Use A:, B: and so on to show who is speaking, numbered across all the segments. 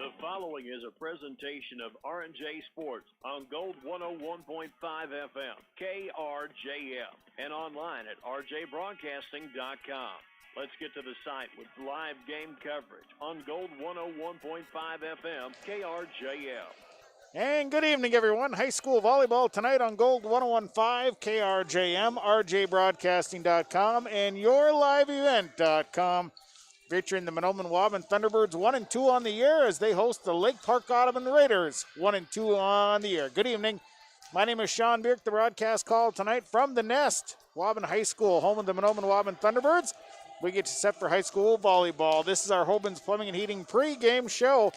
A: The following is a presentation of R&J Sports on Gold 101.5 FM, KRJM, and online at rjbroadcasting.com. Let's get to the site with live game coverage on Gold 101.5 FM, KRJM.
B: And good evening, everyone. High school volleyball tonight on Gold 101.5, KRJM, rjbroadcasting.com, and yourliveevent.com. Featuring the Mahnomen-Waubun Thunderbirds 1-2 on the year as they host the Lake Park-Audubon Raiders 1-2 on the year. Good evening. My name is Sean Bierk, the broadcast call tonight from the Nest, Waubun High School, home of the Mahnomen-Waubun Thunderbirds. We get you set for high school volleyball. This is our Hobin's Plumbing and Heating pregame show.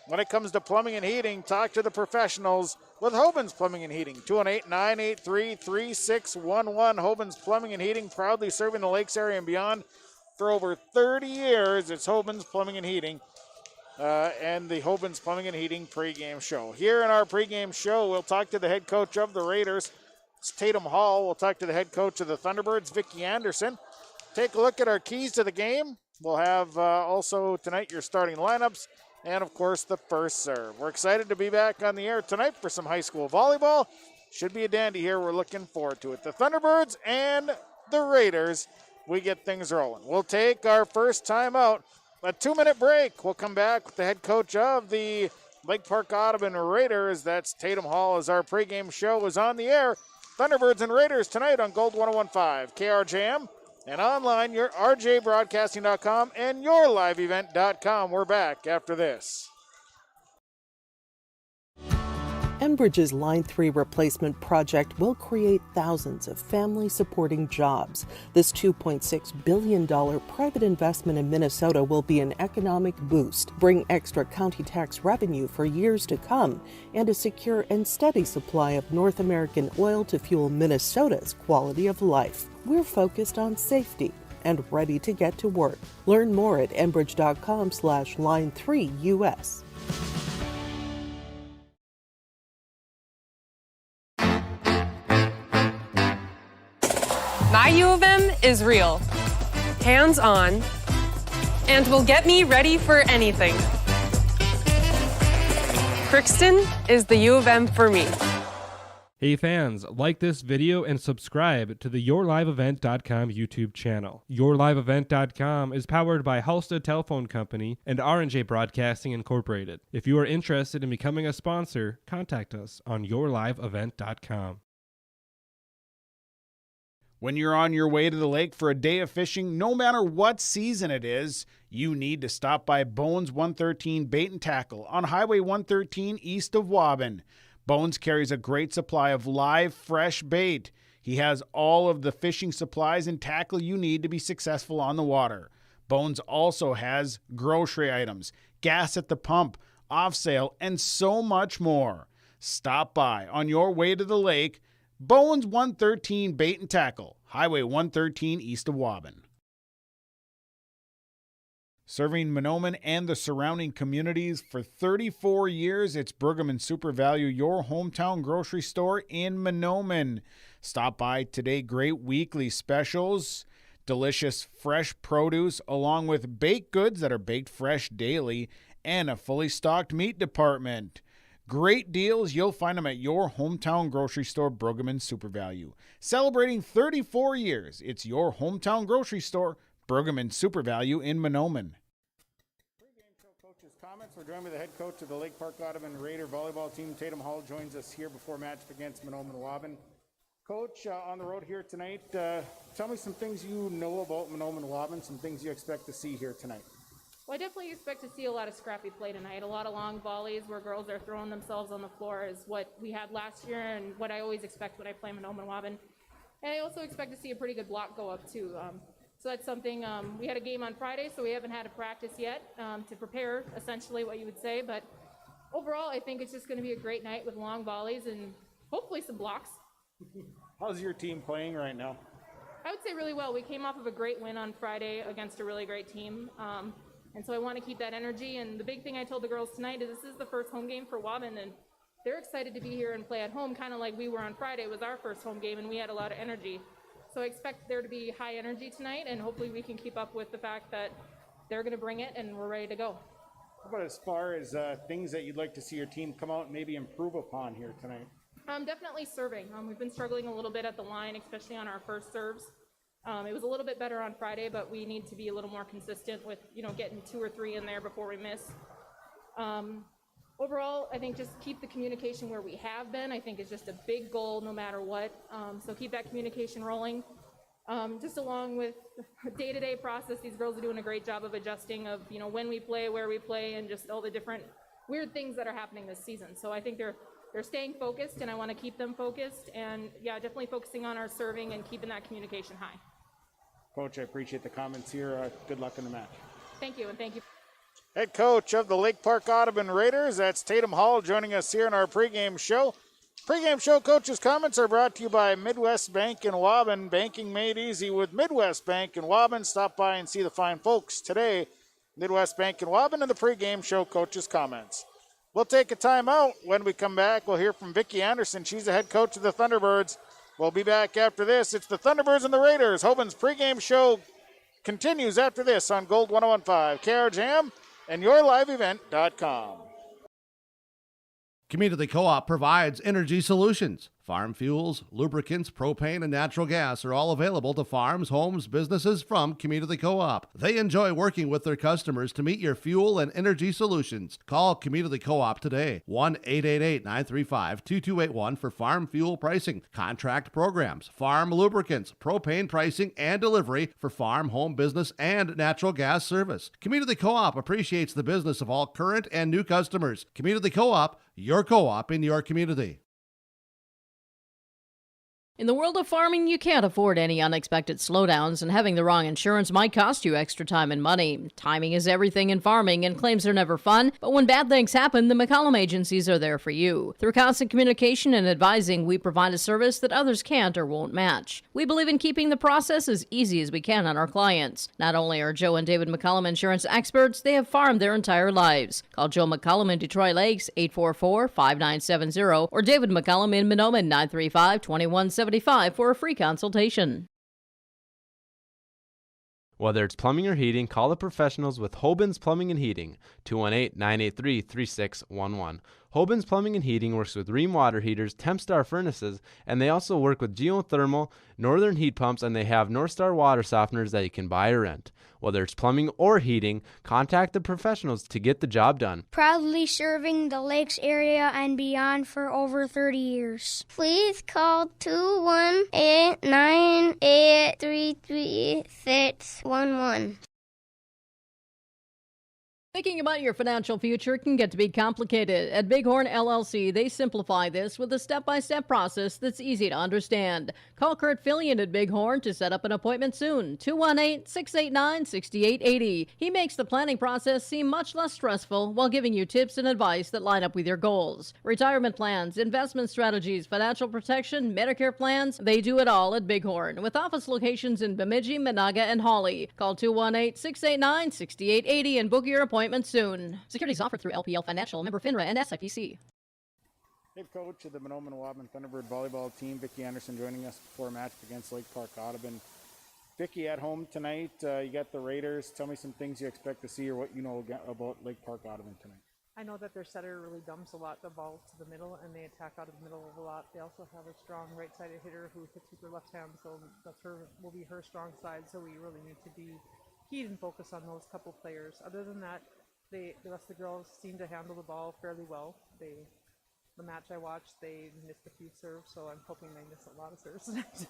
B: When it comes to plumbing and heating, talk to the professionals with Hobin's Plumbing and Heating. 218-983-3611. Hobin's Plumbing and Heating, proudly serving the Lakes area and beyond. For over 30 years, it's Hobin's Plumbing and Heating and the Hobin's Plumbing and Heating pregame show. Here in our pregame show, we'll talk to the head coach of the Raiders, it's Tatum Hall. We'll talk to the head coach of the Thunderbirds, Vicki Anderson. Take a look at our keys to the game. We'll have also tonight your starting lineups and, of course, the first serve. We're excited to be back on the air tonight for some high school volleyball. Should be a dandy here. We're looking forward to it. The Thunderbirds and the Raiders. We get things rolling. We'll take our first time out, a 2-minute break. We'll come back with the head coach of the Lake Park-Audubon Raiders. That's Tatum Hall as our pregame show is on the air. Thunderbirds and Raiders tonight on Gold 101.5, KRJM, and online, your rjbroadcasting.com and yourliveevent.com. We're back after this.
C: Enbridge's Line 3 replacement project will create thousands of family-supporting jobs. This $2.6 billion private investment in Minnesota will be an economic boost, bring extra county tax revenue for years to come, and a secure and steady supply of North American oil to fuel Minnesota's quality of life. We're focused on safety and ready to get to work. Learn more at enbridge.com/line3US.
D: My U of M is real, hands-on, and will get me ready for anything. Crookston is the U of M for me.
E: Hey fans, like this video and subscribe to the YourLiveEvent.com YouTube channel. YourLiveEvent.com is powered by Halstead Telephone Company and R&J Broadcasting Incorporated. If you are interested in becoming a sponsor, contact us on YourLiveEvent.com.
F: When you're on your way to the lake for a day of fishing, no matter what season it is, you need to stop by Bones 113 Bait and Tackle on Highway 113 east of Waubun. Bones carries a great supply of live, fresh bait. He has all of the fishing supplies and tackle you need to be successful on the water. Bones also has grocery items, gas at the pump, off sale, and so much more. Stop by on your way to the lake. Bones 113 Bait and Tackle, Highway 113 east of Waubun. Serving Mahnomen and the surrounding communities for 34 years, it's Pregame Super Value, your hometown grocery store in Mahnomen. Stop by today. Great weekly specials, delicious fresh produce, along with baked goods that are baked fresh daily, and a fully stocked meat department. Great deals, you'll find them at your hometown grocery store, Pregame Super Value. Celebrating 34 years, it's your hometown grocery store, Pregame Super Value in Mahnomen.
B: Pre-game show coaches' comments. We're joined by the head coach of the Lake Park-Audubon Raider volleyball team. Tatum Hall joins us here before matchup against Mahnomen-Waubun. Coach, on the road here tonight, tell me some things you know about Mahnomen-Waubun, some things you expect to see here tonight.
G: Well, I definitely expect to see a lot of scrappy play tonight. A lot of long volleys where girls are throwing themselves on the floor is what we had last year and what I always expect when I play Mahnomen-Waubun. And I also expect to see a pretty good block go up too. So that's something, we had a game on Friday, so we haven't had a practice yet to prepare essentially what you would say. But overall, I think it's just going to be a great night with long volleys and hopefully some blocks.
B: How's your team playing right now?
G: I would say really well. We came off of a great win on Friday against a really great team. And so I want to keep that energy. And the big thing I told the girls tonight is this is the first home game for Waubun, and they're excited to be here and play at home, kind of like we were on Friday. It was our first home game, and we had a lot of energy. So I expect there to be high energy tonight, and hopefully we can keep up with the fact that they're going to bring it, and we're ready to go.
B: How about as far as things that you'd like to see your team come out and maybe improve upon here tonight?
G: Definitely serving. We've been struggling a little bit at the line, especially on our first serves. It was a little bit better on Friday, but we need to be a little more consistent with, getting 2 or 3 in there before we miss. Overall, I think just keep the communication where we have been, I think is just a big goal no matter what. So keep that communication rolling. Just along with day-to-day process, these girls are doing a great job of adjusting of, when we play, where we play, and just all the different weird things that are happening this season. So I think they're staying focused, and I want to keep them focused. And yeah, definitely focusing on our serving and keeping that communication high.
B: Coach, I appreciate the comments here. Good luck in the match.
G: Thank you, and thank you.
B: Head coach of the Lake Park-Audubon Raiders, that's Tatum Hall, joining us here in our pregame show. Pregame show coach's comments are brought to you by Midwest Bank in Waubun. Banking made easy with Midwest Bank in Waubun. Stop by and see the fine folks today. Midwest Bank in Waubun and the pregame show coach's comments. We'll take a timeout. When we come back, we'll hear from Vicki Anderson. She's the head coach of the Thunderbirds. We'll be back after this. It's the Thunderbirds and the Raiders. Hoban's pregame show continues after this on Gold 101.5, KRJM, and YourLiveEvent.com.
H: Community Co-op provides energy solutions. Farm fuels, lubricants, propane, and natural gas are all available to farms, homes, businesses from Community Co-op. They enjoy working with their customers to meet your fuel and energy solutions. Call Community Co-op today, 1-888-935-2281 for farm fuel pricing, contract programs, farm lubricants, propane pricing, and delivery for farm, home, business, and natural gas service. Community Co-op appreciates the business of all current and new customers. Community Co-op, your co-op in your community.
I: In the world of farming, you can't afford any unexpected slowdowns, and having the wrong insurance might cost you extra time and money. Timing is everything in farming, and claims are never fun, but when bad things happen, the McCollum agencies are there for you. Through constant communication and advising, we provide a service that others can't or won't match. We believe in keeping the process as easy as we can on our clients. Not only are Joe and David McCollum insurance experts, they have farmed their entire lives. Call Joe McCollum in Detroit Lakes, 844-5970, or David McCollum in Mahnomen, 935-2175 for a free consultation.
J: Whether it's plumbing or heating, call the professionals with Hoban's Plumbing and Heating, 218-983-3611. Hoban's Plumbing and Heating works with Rheem water heaters, Tempstar furnaces, and they also work with geothermal, northern heat pumps, and they have Northstar water softeners that you can buy or rent. Whether it's plumbing or heating, contact the professionals to get the job done.
K: Proudly serving the Lakes area and beyond for over 30 years. Please call 218-983-3611.
I: Thinking about your financial future can get to be complicated. At Bighorn LLC, they simplify this with a step-by-step process that's easy to understand. Call Kurt Fillion at Bighorn to set up an appointment soon. 218-689-6880. He makes the planning process seem much less stressful while giving you tips and advice that line up with your goals. Retirement plans, investment strategies, financial protection, Medicare plans, they do it all at Bighorn. With office locations in Bemidji, Monaga, and Hawley. Call 218-689-6880 and book your appointment soon. Securities offered through LPL Financial, member FINRA, and SIPC.
B: Head coach of the Mahnomen-Waubun Thunderbird volleyball team, Vicki Anderson, joining us before a match against Lake Park-Audubon. Vicki, at home tonight, you got the Raiders. Tell me some things you expect to see or what you know about Lake Park-Audubon tonight.
L: I know that their setter really dumps a lot the ball to the middle, and they attack out of the middle a lot. They also have a strong right-sided hitter who hits with her left hand, so will be her strong side. So we really need to be keyed and focus on those couple players. Other than that, the rest of the girls seem to handle the ball fairly well. The match I watched, they missed a few serves, so I'm hoping they miss a lot of serves tonight.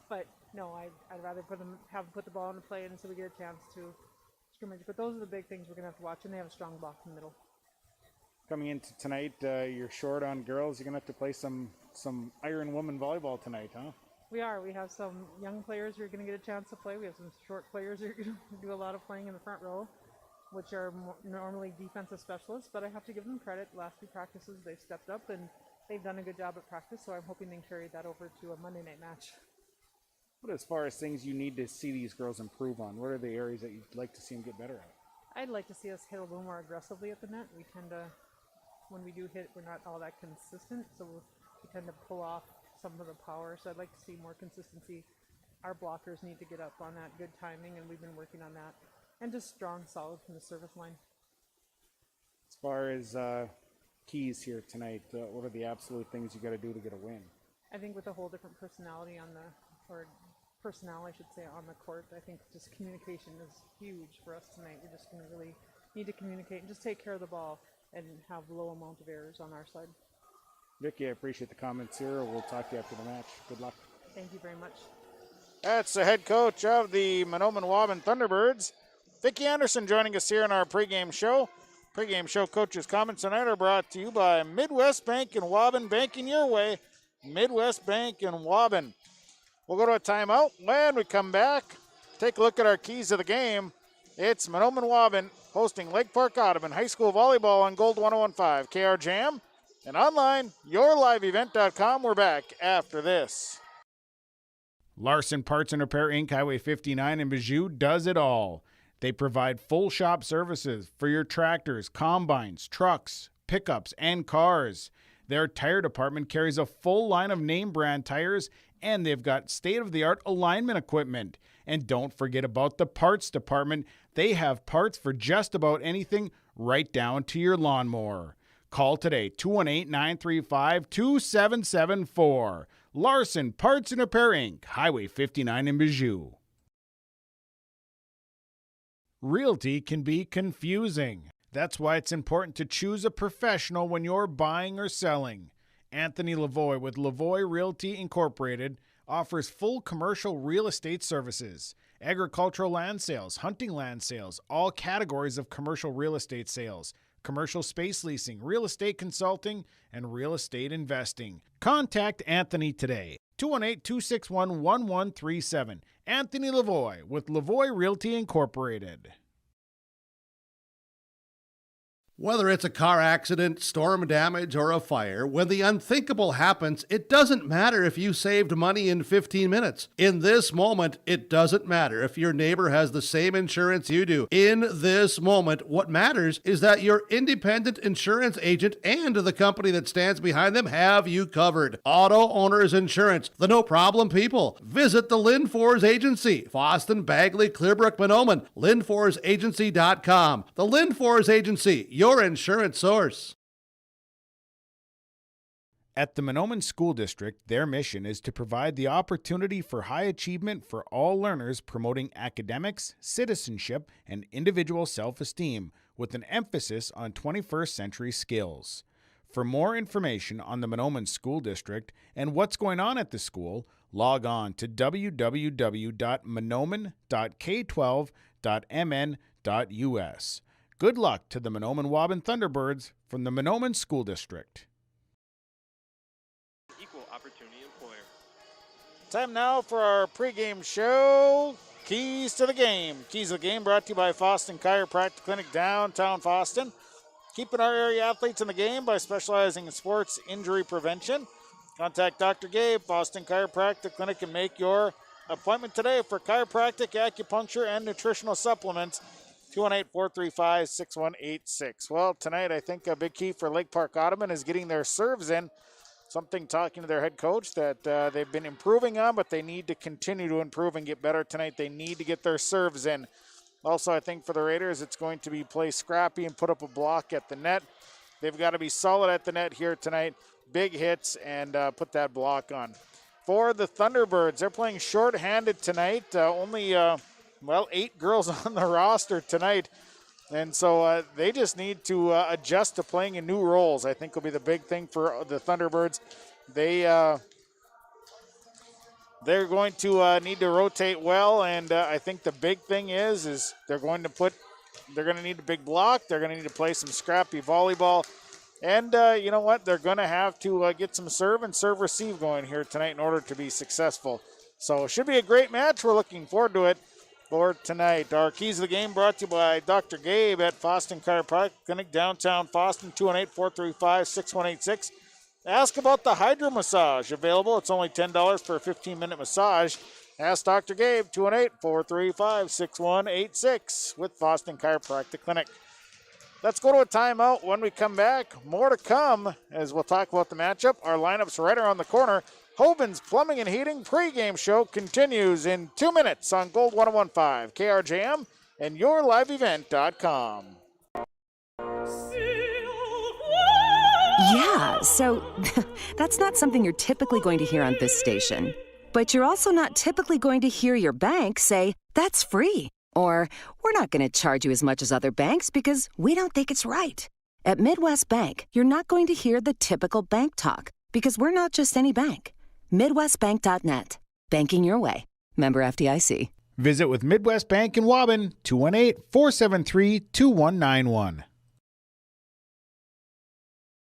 L: But no, I'd rather have them put the ball in the play, and so we get a chance to scrimmage. But those are the big things we're going to have to watch, and they have a strong block in the middle.
B: Coming into tonight, you're short on girls. You're going to have to play some Iron Woman volleyball tonight, huh?
L: We are. We have some young players who are going to get a chance to play. We have some short players who are going to do a lot of playing in the front row, which are normally defensive specialists, but I have to give them credit. The last few practices, they've stepped up, and they've done a good job at practice, so I'm hoping they can carry that over to a Monday night match.
B: But as far as things you need to see these girls improve on, what are the areas that you'd like to see them get better at?
L: I'd like to see us hit a little more aggressively at the net. We tend to, when we do hit, we're not all that consistent, so we tend to pull off some of the power, so I'd like to see more consistency. Our blockers need to get up on that good timing, and we've been working on that. And just strong, solid from the service line.
B: far as keys here tonight, what are the absolute things you got to do to get a win?
L: I think with a whole different personality or personnel, I should say, on the court, I think just communication is huge for us tonight. We're just going to really need to communicate and just take care of the ball and have low amount of errors on our side.
B: Vicky, I appreciate the comments here. We'll talk to you after the match. Good luck.
L: Thank you very much.
B: That's the head coach of the Mahnomen-Waubun Thunderbirds, Vicky Anderson, joining us here in our pregame show. Pregame show coaches' comments tonight are brought to you by Midwest Bank and Waubun, banking your way. Midwest Bank and Waubun. We'll go to a timeout. When we come back, take a look at our keys of the game. It's Mahnomen-Waubun hosting Lake Park-Audubon High School Volleyball on Gold 101.5 KRJM. And online, yourliveevent.com. We're back after this.
F: Larson Parts and Repair Inc., Highway 59 in Bijou does it all. They provide full shop services for your tractors, combines, trucks, pickups, and cars. Their tire department carries a full line of name brand tires, and they've got state-of-the-art alignment equipment. And don't forget about the parts department. They have parts for just about anything, right down to your lawnmower. Call today, 218-935-2774. Larson Parts and Repair Inc., Highway 59 in Bijou. Realty can be confusing. That's why it's important to choose a professional when you're buying or selling. Anthony Lavoie with Lavoie Realty Incorporated offers full commercial real estate services, agricultural land sales, hunting land sales, all categories of commercial real estate sales, commercial space leasing, real estate consulting, and real estate investing. Contact Anthony today, 218-261-1137. Anthony Lavoie with Lavoie Realty Incorporated.
H: Whether it's a car accident, storm damage, or a fire, when the unthinkable happens, it doesn't matter if you saved money in 15 minutes. In this moment, it doesn't matter if your neighbor has the same insurance you do. In this moment, what matters is that your independent insurance agent and the company that stands behind them have you covered. Auto Owners Insurance, the no-problem people. Visit the Lynn Fours Agency, Foston, Bagley, Clearbrook, Mahnomen, LynnForsAgency.com. The Lynn Fours Agency, your insurance source.
F: At the Mahnomen School District, their mission is to provide the opportunity for high achievement for all learners, promoting academics, citizenship, and individual self-esteem, with an emphasis on 21st century skills. For more information on the Mahnomen School District and what's going on at the school, log on to www.mahnomen.k12.mn.us. Good luck to the Mahnomen-Waubun Thunderbirds from the Mahnomen School District.
M: Equal opportunity employer.
B: Time now for our pregame show, Keys to the Game. Keys to the Game brought to you by Foston Chiropractic Clinic, downtown Foston. Keeping our area athletes in the game by specializing in sports injury prevention. Contact Dr. Gabe, Foston Chiropractic Clinic, and make your appointment today for chiropractic, acupuncture, and nutritional supplements. 218-435-6186. Well, tonight I think a big key for Lake Park-Audubon is getting their serves in. Something talking to their head coach that they've been improving on, but they need to continue to improve and get better tonight. They need to get their serves in. Also, I think for the Raiders, it's going to be play scrappy and put up a block at the net. They've got to be solid at the net here tonight. Big hits and put that block on. For the Thunderbirds, they're playing short-handed tonight. Only 8 girls on the roster tonight. And so they just need to adjust to playing in new roles. I think will be the big thing for the Thunderbirds. They're going to need to rotate well, and I think the big thing is they're going to need a big block. They're going to need to play some scrappy volleyball. And you know what? They're going to have to get some serve and serve-receive going here tonight in order to be successful. So it should be a great match. We're looking forward to it for tonight. Our keys of the game brought to you by Dr. Gabe at Foston Chiropractic Clinic, downtown Foston, 218-435-6186. Ask about the hydro massage available. It's only $10 for a 15-minute massage. Ask Dr. Gabe, 218-435-6186 with Foston Chiropractic Clinic. Let's go to a timeout. When we come back, more to come as we'll talk about the matchup. Our lineup's right around the corner. Hoban's Plumbing and Heating pregame show continues in 2 minutes on Gold 101.5 KRJM and yourliveevent.com.
M: So, that's not something you're typically going to hear on this station. But you're also not typically going to hear your bank say, "That's free," or "We're not going to charge you as much as other banks because we don't think it's right." At Midwest Bank, you're not going to hear the typical bank talk because we're not just any bank. MidwestBank.net. Banking your way. Member FDIC.
F: Visit with Midwest Bank in Waubun, 218-473-2191.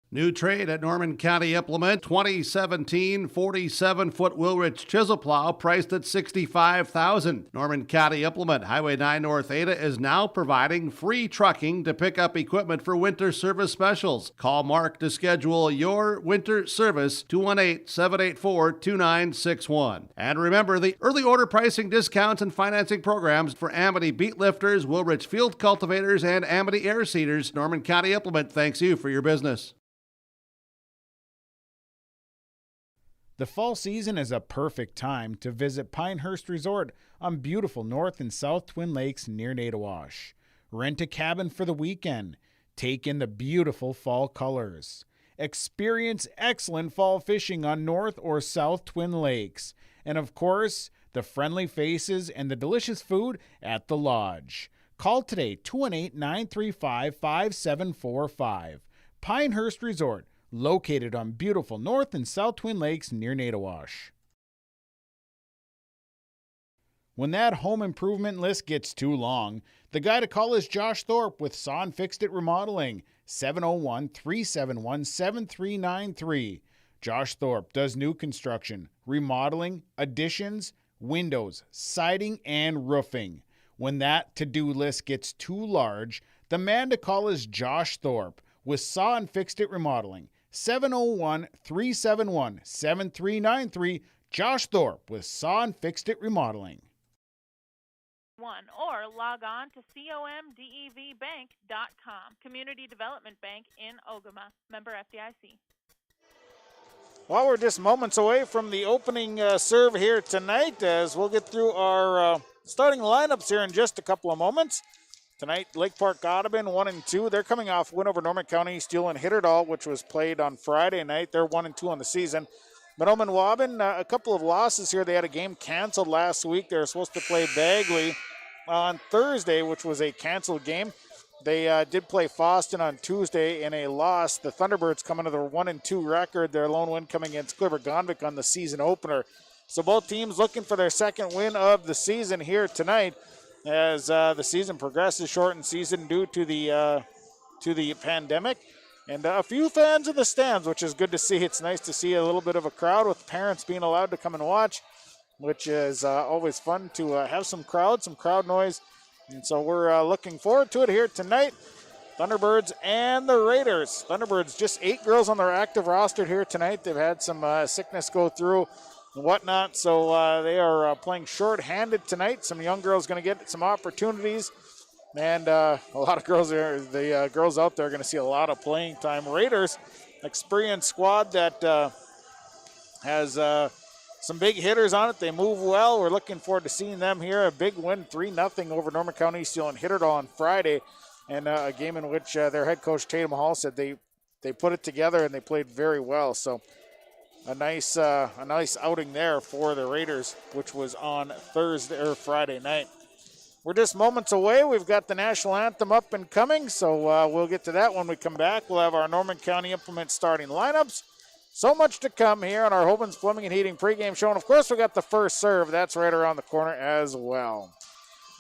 H: New trade at Norman County Implement, 2017 47-foot Wilrich chisel plow priced at $65,000. Norman County Implement, Highway 9 North Ada, is now providing free trucking to pick up equipment for winter service specials. Call Mark to schedule your winter service, 218-784-2961. And remember the early order pricing discounts and financing programs for Amity beet lifters, Wilrich field cultivators, and Amity air seeders. Norman County Implement thanks you for your business.
F: The fall season is a perfect time to visit Pinehurst Resort on beautiful North and South Twin Lakes near Nadawash. Rent a cabin for the weekend. Take in the beautiful fall colors. Experience excellent fall fishing on North or South Twin Lakes. And of course, the friendly faces and the delicious food at the lodge. Call today, 218-935-5745. Pinehurst Resort, located on beautiful North and South Twin Lakes near Nadawash. When that home improvement list gets too long, the guy to call is Josh Thorpe with Saw and Fixed It Remodeling, 701-371-7393. Josh Thorpe does new construction, remodeling, additions, windows, siding, and roofing. When that to-do list gets too large, the man to call is Josh Thorpe with Saw and Fixed It Remodeling, 701-371-7393. Josh Thorpe with Saw and Fixed It Remodeling.
N: Or log on to comdevbank.com. Community Development Bank in Ogama. Member FDIC.
B: Well, we're just moments away from the opening serve here tonight as we'll get through our starting lineups here in just a couple of moments. Tonight, Lake Park-Audubon 1-2. They're coming off win over Norman County Steel and Hitterdall, which was played on Friday night. They're 1-2 on the season. Mahnomen-Waubun, a couple of losses here. They had a game canceled last week. They were supposed to play Bagley on Thursday, which was a canceled game. They did play Foston on Tuesday in a loss. The Thunderbirds come into their 1-2 record. Their lone win coming against Cliver-Gonvick on the season opener. So both teams looking for their second win of the season here tonight, as the season progresses, shortened season due to the pandemic. And a few fans in the stands, which is good to see. It's nice to see a little bit of a crowd with parents being allowed to come and watch, which is always fun to have some crowd noise. And so we're looking forward to it here tonight. Thunderbirds and the Raiders. Thunderbirds, just 8 girls on their active roster here tonight. They've had some sickness go through and whatnot, so they are playing short-handed tonight. Some young girls going to get some opportunities, and a lot of girls the girls out there are going to see a lot of playing time. Raiders, experienced squad that has some big hitters on it. They move well. We're looking forward to seeing them here. A big win, 3-0 over Norman County Steel and Hitterdall on Friday, and a game in which their head coach Tatum Hall said they put it together and they played very well. So a nice outing there for the Raiders, which was on Friday night. We're just moments away. We've got the national anthem up and coming, so we'll get to that when we come back. We'll have our Norman County Implement starting lineups. So much to come here on our Hoban's Plumbing and Heating pregame show. And, of course, we got the first serve. That's right around the corner as well.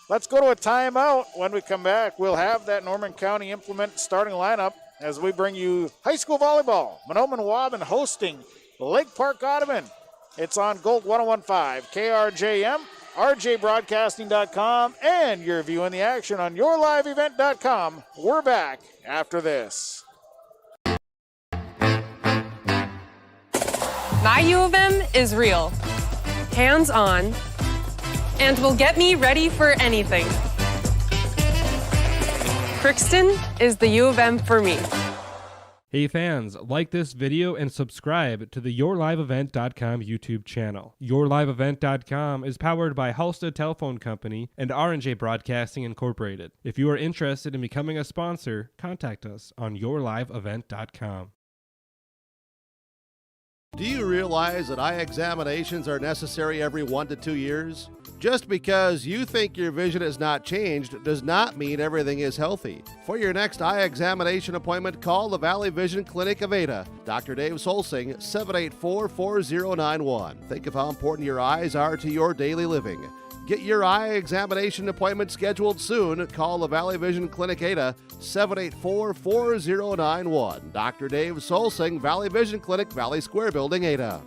B: Let's go to a timeout. When we come back, we'll have that Norman County Implement starting lineup as we bring you high school volleyball. Mahnomen-Waubun hosting Lake Park-Audubon. It's on Gold 101.5, KRJM, RJBroadcasting.com, and you're viewing the action on YourLiveEvent.com. We're back after this.
D: My U of M is real, hands-on, and will get me ready for anything. Crookston is the U of M for me.
E: Hey fans, like this video and subscribe to the YourLiveEvent.com YouTube channel. YourLiveEvent.com is powered by Halstead Telephone Company and R&J Broadcasting Incorporated. If you are interested in becoming a sponsor, contact us on YourLiveEvent.com.
H: Do you realize that eye examinations are necessary every 1 to 2 years? Just because you think your vision has not changed does not mean everything is healthy. For your next eye examination appointment, call the Valley Vision Clinic of Ada. Dr. Dave Solsing, 784-4091. Think of how important your eyes are to your daily living. Get your eye examination appointment scheduled soon. Call the Valley Vision Clinic Ada, 784-4091. Dr. Dave Solsing, Valley Vision Clinic, Valley Square Building, Ada.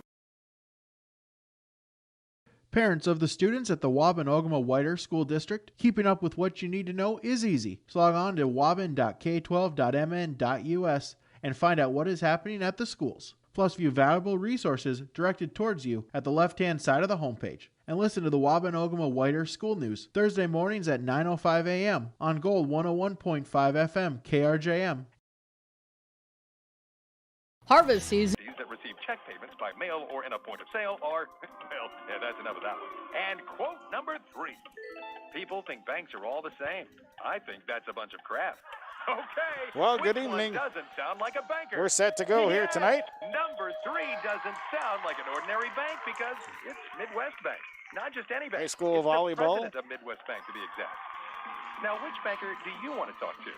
O: Parents of the students at the Waubun-Ogama-Whiter School District, keeping up with what you need to know is easy. So log on to waubun.k12.mn.us and find out what is happening at the schools. Plus view valuable resources directed towards you at the left-hand side of the homepage. And listen to the Waubun-Ogama-Whiter School News Thursday mornings at 9:05 a.m. on Gold 101.5 FM KRJM.
I: Harvest season.
P: That receive check payments by mail or in a point of sale are, well, yeah, that's enough of that one. And quote number 3. People think banks are all the same. I think that's a bunch of crap. Okay.
B: Well, good
P: which
B: evening.
P: One doesn't sound like a banker.
B: We're set to go here tonight.
P: Number 3 doesn't sound like an ordinary bank because it's Midwest Bank. Not just any bank.
B: High school
P: it's
B: volleyball.
P: The president of Midwest Bank, to be exact. Now, which banker do you want to talk to?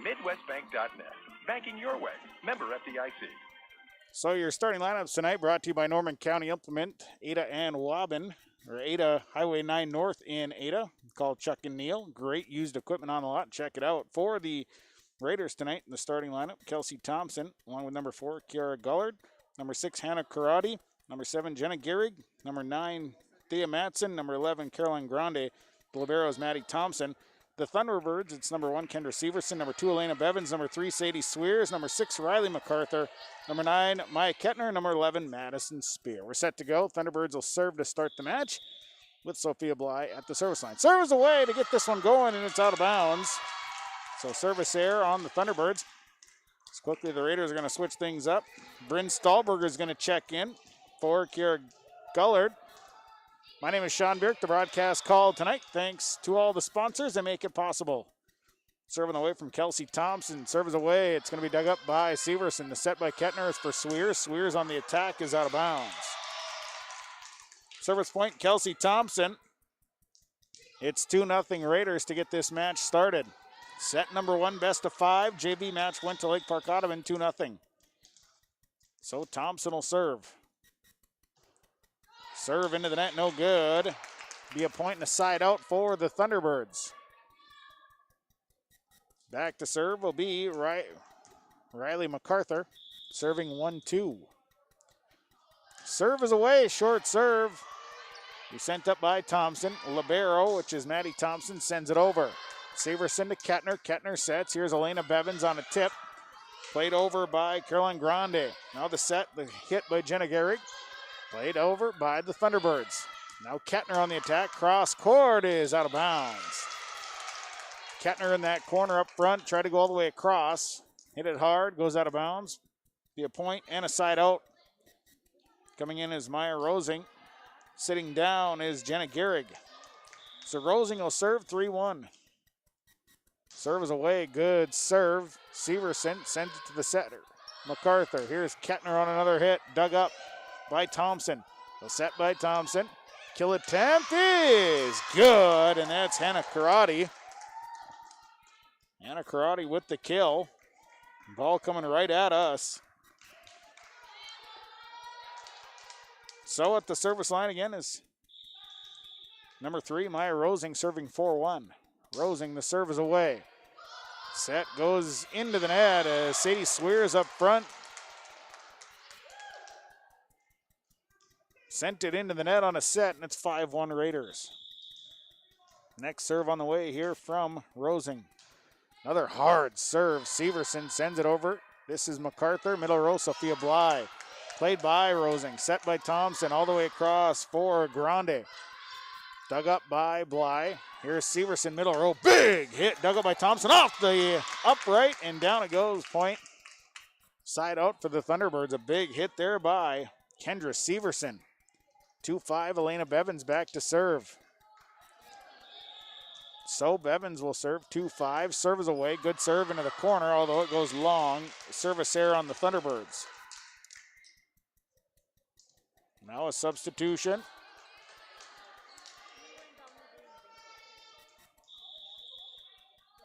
P: MidwestBank.net. Banking your way. Member FDIC.
B: So your starting lineups tonight brought to you by Norman County Implement, Ada and Waubun, or Ada Highway 9 North in Ada. Call Chuck and Neil. Great used equipment on the lot. Check it out. For the Raiders tonight in the starting lineup, Kelsey Thompson, along with number 4, Kiara Gullard, number 6, Hannah Karate, number 7, Jenna Gehrig, number 9, Thea Matson, number 11, Caroline Grande. The libero is Maddie Thompson. The Thunderbirds, it's number 1, Kendra Severson, number 2, Elena Bevins, number 3, Sadie Swears, number 6, Riley MacArthur, number 9, Maya Kettner, number 11, Madison Spear. We're set to go. Thunderbirds will serve to start the match with Sophia Bly at the service line. Service away to get this one going, and it's out of bounds. So service error on the Thunderbirds. As quickly the Raiders are going to switch things up. Bryn Stahlberger is going to check in for Kiera Gullard. My name is Sean Birk, the broadcast call tonight. Thanks to all the sponsors that make it possible. Serving away from Kelsey Thompson. Serves away. It's going to be dug up by Severson. The set by Kettner is for Swears. Swears on the attack is out of bounds. Service point, Kelsey Thompson. It's 2-0 Raiders to get this match started. Set number 1, best of 5. JV match went to Lake Park-Audubon, 2-0. So Thompson will serve. Serve into the net, no good. Be a point and a side out for the Thunderbirds. Back to serve will be Riley MacArthur, serving 1-2. Serve is away, short serve. Be sent up by Thompson. Libero, which is Maddie Thompson, sends it over. Severson to Kettner. Kettner sets. Here's Elena Bevins on a tip. Played over by Caroline Grande. Now the set, the hit by Jenna Gehrig. Played over by the Thunderbirds. Now Kettner on the attack. Cross court is out of bounds. Kettner in that corner up front. Tried to go all the way across. Hit it hard. Goes out of bounds. Be a point and a side out. Coming in is Maya Rosing. Sitting down is Jenna Gehrig. So Rosing will serve 3-1. Serve is away. Good serve. Severson sends it to the setter. MacArthur. Here's Kettner on another hit. Dug up by Thompson. The set by Thompson. Kill attempt is good, and that's Hannah Karate. Hannah Karate with the kill. Ball coming right at us. So at the service line again is number 3, Maya Rosing, serving 4-1. Rosing, the serve is away. Set goes into the net as Sadie Swears up front. Sent it into the net on a set, and it's 5-1 Raiders. Next serve on the way here from Rosing. Another hard serve. Severson sends it over. This is MacArthur. Middle row, Sophia Bly. Played by Rosing. Set by Thompson all the way across for Grande. Dug up by Bly. Here's Severson, middle row. Big hit. Dug up by Thompson off the upright, and down it goes. Point. Side out for the Thunderbirds. A big hit there by Kendra Severson. 2-5, Elena Bevins back to serve. So Bevins will serve 2-5. Serve is away. Good serve into the corner, although it goes long. Service error on the Thunderbirds. Now a substitution.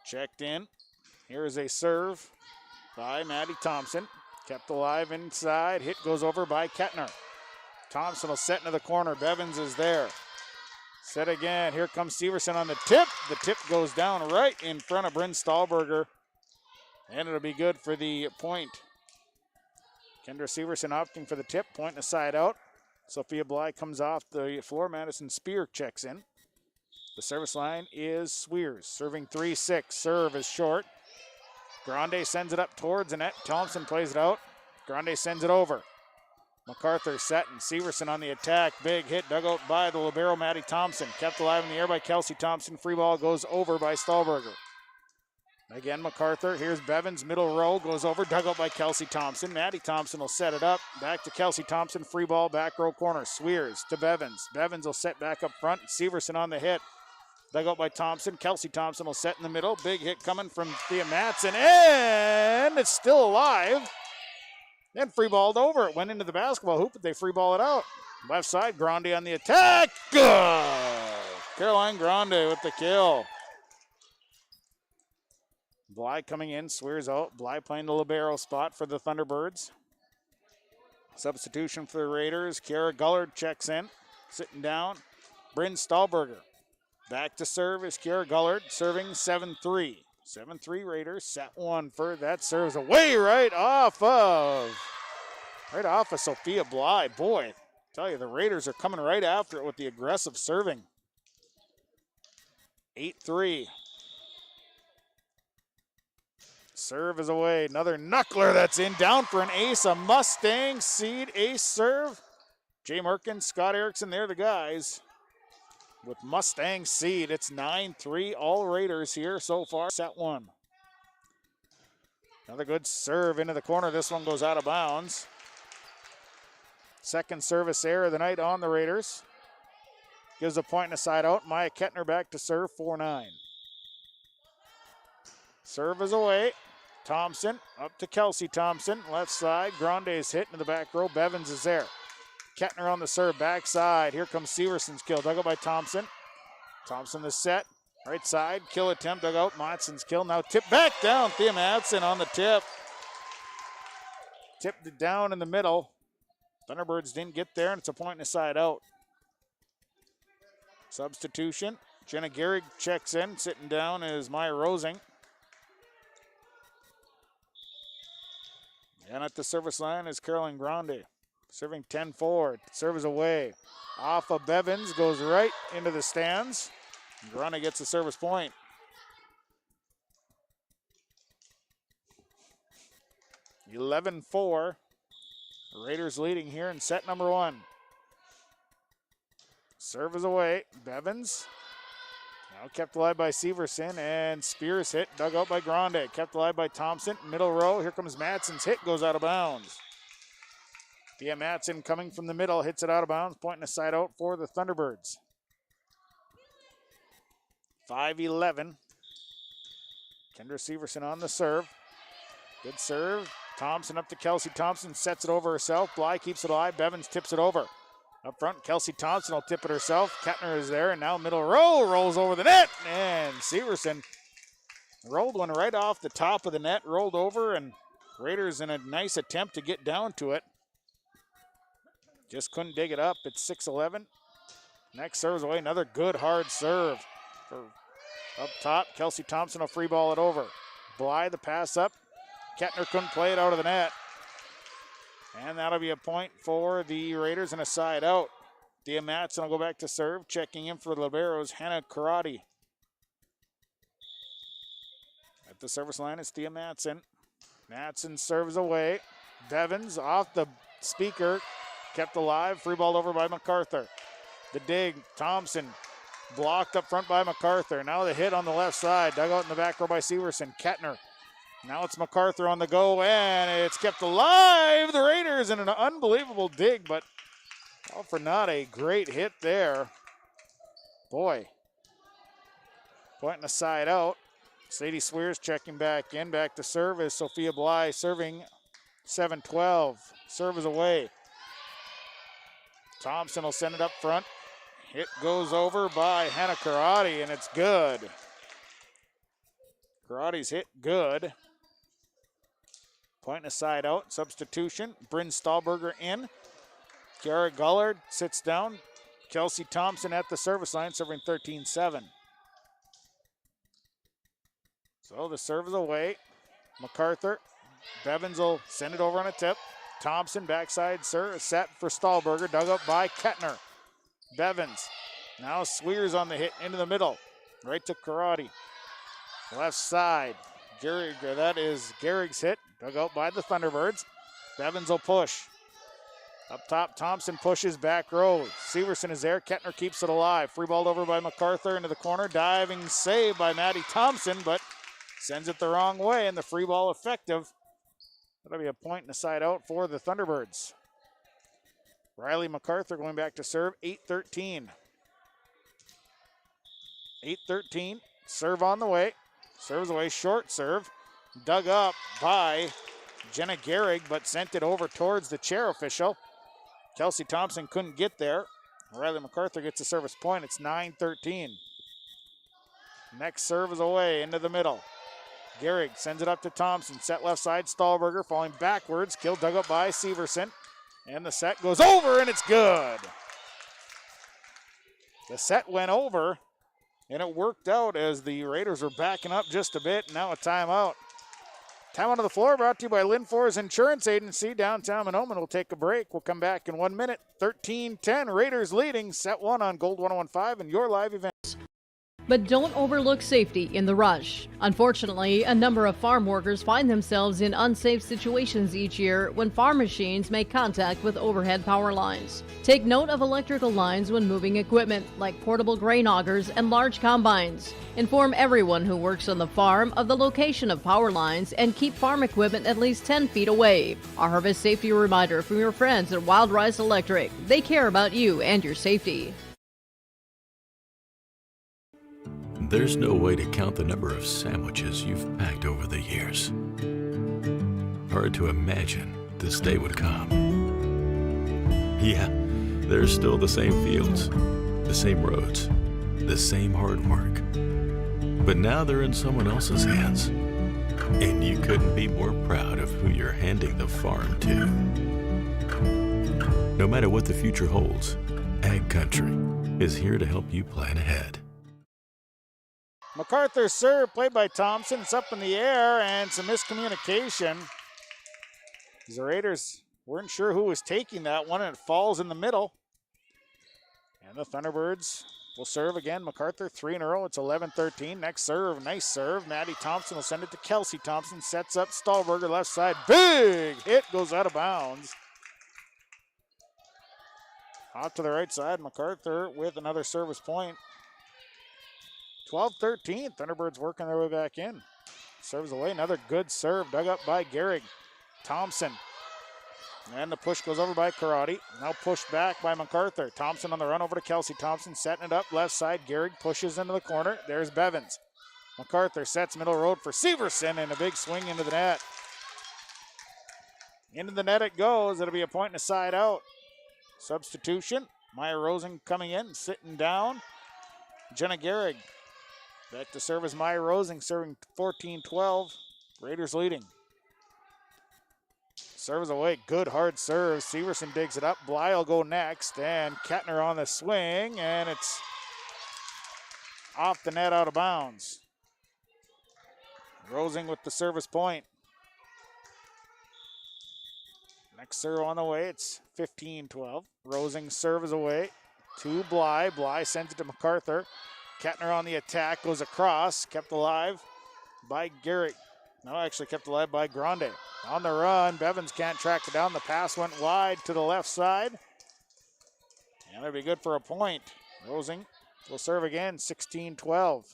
B: Checked in. Here is a serve by Maddie Thompson. Kept alive inside. Hit goes over by Kettner. Thompson will set into the corner. Bevins is there. Set again. Here comes Severson on the tip. The tip goes down right in front of Bryn Stahlberger. And it'll be good for the point. Kendra Severson opting for the tip. Point and a side out. Sophia Bly comes off the floor. Madison Spear checks in. The service line is Swears. Serving 3-6. Serve is short. Grande sends it up towards the net. Thompson plays it out. Grande sends it over. MacArthur set and Severson on the attack. Big hit dug out by the libero Maddie Thompson. Kept alive in the air by Kelsey Thompson. Free ball goes over by Stahlberger. Again, MacArthur. Here's Bevins. Middle row goes over. Dug out by Kelsey Thompson. Maddie Thompson will set it up. Back to Kelsey Thompson. Free ball back row corner. Swears to Bevins. Bevins will set back up front. Severson on the hit. Dug out by Thompson. Kelsey Thompson will set in the middle. Big hit coming from Thea Matson. And it's still alive. Then free balled over. It went into the basketball hoop, but they free ball it out. Left side, Grande on the attack. Good! Caroline Grande with the kill. Bly coming in, Swears out. Bly playing the libero spot for the Thunderbirds. Substitution for the Raiders. Kiara Gullard checks in. Sitting down. Bryn Stahlberger. Back to serve is Kiara Gullard, serving 7-3. 7-3 Raiders, set one for that serves away right off of Sophia Bly. Boy, tell you, the Raiders are coming right after it with the aggressive serving. 8-3. Serve is away. Another knuckler that's in. Down for an ace. A Mustang seed ace serve. Jay Merkin, Scott Erickson, they're the guys. With Mustang seed, it's 9-3. All Raiders here so far. Set one. Another good serve into the corner. This one goes out of bounds. Second service error of the night on the Raiders. Gives a point and a side out. Maya Kettner back to serve, 4-9. Serve is away. Thompson up to Kelsey Thompson. Left side. Grande's hit into the back row. Bevins is there. Kettner on the serve, backside. Here comes Severson's kill, dug out by Thompson. Thompson the set, right side, kill attempt, dug out. Matson's kill, now tip back down. Thea Matson on the tip. Tipped it down in the middle. Thunderbirds didn't get there, and it's a point and a side out. Substitution. Jenna Gehrig checks in. Sitting down is Maya Rosing. And at the service line is Caroline Grande. Serving 10-4. Serve is away. Off of Bevins. Goes right into the stands. Grande gets the service point. (11-4). Raiders leading here in set number one. Serve is away. Bevins. Now kept alive by Severson, and Spears hit. Dug out by Grande. Kept alive by Thompson. Middle row. Here comes Matson's hit. Goes out of bounds. Thea Matson coming from the middle, hits it out of bounds, pointing a side out for the Thunderbirds. 5-11. Kendra Severson on the serve. Good serve. Thompson up to Kelsey Thompson, sets it over herself. Bly keeps it alive. Bevins tips it over. Up front, Kelsey Thompson will tip it herself. Kettner is there, and now middle row rolls over the net. And Severson rolled one right off the top of the net, rolled over, and Raiders in a nice attempt to get down to it. Just couldn't dig it up. It's 6-11. Next serves away. Another good hard serve. Up top, Kelsey Thompson will free ball it over. Bly the pass up. Kettner couldn't play it out of the net. And that'll be a point for the Raiders and a side out. Thea Matson will go back to serve. Checking in for the liberos, Hannah Karate. At the service line is Thea Matson. Matson serves away. Bevins off the speaker. Kept alive, free ball over by MacArthur. The dig, Thompson blocked up front by MacArthur. Now the hit on the left side, dug out in the back row by Severson. Kettner. Now it's MacArthur on the go, and it's kept alive. The Raiders in an unbelievable dig, but all for not a great hit there. Boy. Pointing the side out. Sadie Swears checking back in. Back to serve is Sophia Bly serving 7-12. Serve is away. Thompson will send it up front. Hit goes over by Hannah Karate, and it's good. Karate's hit good. Point and a side out. Substitution. Bryn Stahlberger in. Kiara Gullard sits down. Kelsey Thompson at the service line, serving 13-7. So the serve is away. MacArthur. Bevins will send it over on a tip. Thompson, backside serve, set for Stahlberger, dug up by Kettner. Bevins. Now Swears on the hit into the middle. Right to Karate. Left side. That is Gehrig's hit. Dug out by the Thunderbirds. Bevins will push. Up top, Thompson pushes back row. Severson is there. Kettner keeps it alive. Free balled over by MacArthur into the corner. Diving save by Maddie Thompson, but sends it the wrong way, and the free ball effective. That'll be a point and a side out for the Thunderbirds. Riley MacArthur going back to serve. 8-13. 8-13. Serve on the way. Serves away. Short serve. Dug up by Jenna Gehrig, but sent it over towards the chair official. Kelsey Thompson couldn't get there. Riley MacArthur gets a service point. It's 9-13. Next serve is away into the middle. Gehrig sends it up to Thompson. Set left side. Stahlberger falling backwards. Kill dug up by Severson. And the set goes over, and it's good. The set went over, and it worked out as the Raiders were backing up just a bit. Now a timeout. Time on the floor brought to you by Lynn Forest Insurance Agency. Downtown Mahnomen will take a break. We'll come back in 1 minute. 13-10. Raiders leading set one on Gold 101.5 and your live events.
I: But don't overlook safety in the rush. Unfortunately, a number of farm workers find themselves in unsafe situations each year when farm machines make contact with overhead power lines. Take note of electrical lines when moving equipment like portable grain augers and large combines. Inform everyone who works on the farm of the location of power lines and keep farm equipment at least 10 feet away. A harvest safety reminder from your friends at Wild Rice Electric. They care about you and your safety.
Q: There's no way to count the number of sandwiches you've packed over the years. Hard to imagine this day would come. Yeah, there's still the same fields, the same roads, the same hard work. But now they're in someone else's hands. And you couldn't be more proud of who you're handing the farm to. No matter what the future holds, Ag Country is here to help you plan ahead.
B: MacArthur's serve played by Thompson. It's up in the air and some miscommunication. The Raiders weren't sure who was taking that one, and it falls in the middle. And the Thunderbirds will serve again. MacArthur 3 in a row. It's 11-13. Next serve, nice serve. Maddie Thompson will send it to Kelsey Thompson. Sets up Stahlberger left side. Big hit goes out of bounds. Off to the right side. MacArthur with another service point. 12-13. Thunderbirds working their way back in. Serves away. Another good serve dug up by Gehrig. Thompson. And the push goes over by Karate. Now pushed back by MacArthur. Thompson on the run over to Kelsey Thompson. Setting it up left side. Gehrig pushes into the corner. There's Bevins. MacArthur sets middle road for Severson and a big swing into the net. Into the net it goes. It'll be a point and a side out. Substitution. Maya Rosen coming in, sitting down. Jenna Gehrig. Back to serve is Maya Rosen, serving 14-12. Raiders leading. Serves away, good hard serve. Severson digs it up. Bly will go next, and Kettner on the swing, and it's off the net, out of bounds. Rosen with the service point. Next serve on the way, it's 15-12. Rosen serve is away to Bly. Bly sends it to MacArthur. Kettner on the attack, goes across, kept alive by Gehrig. No, actually kept alive by Grande. On the run, Bevins can't track it down. The pass went wide to the left side. And it'll be good for a point. Rosen will serve again, 16-12.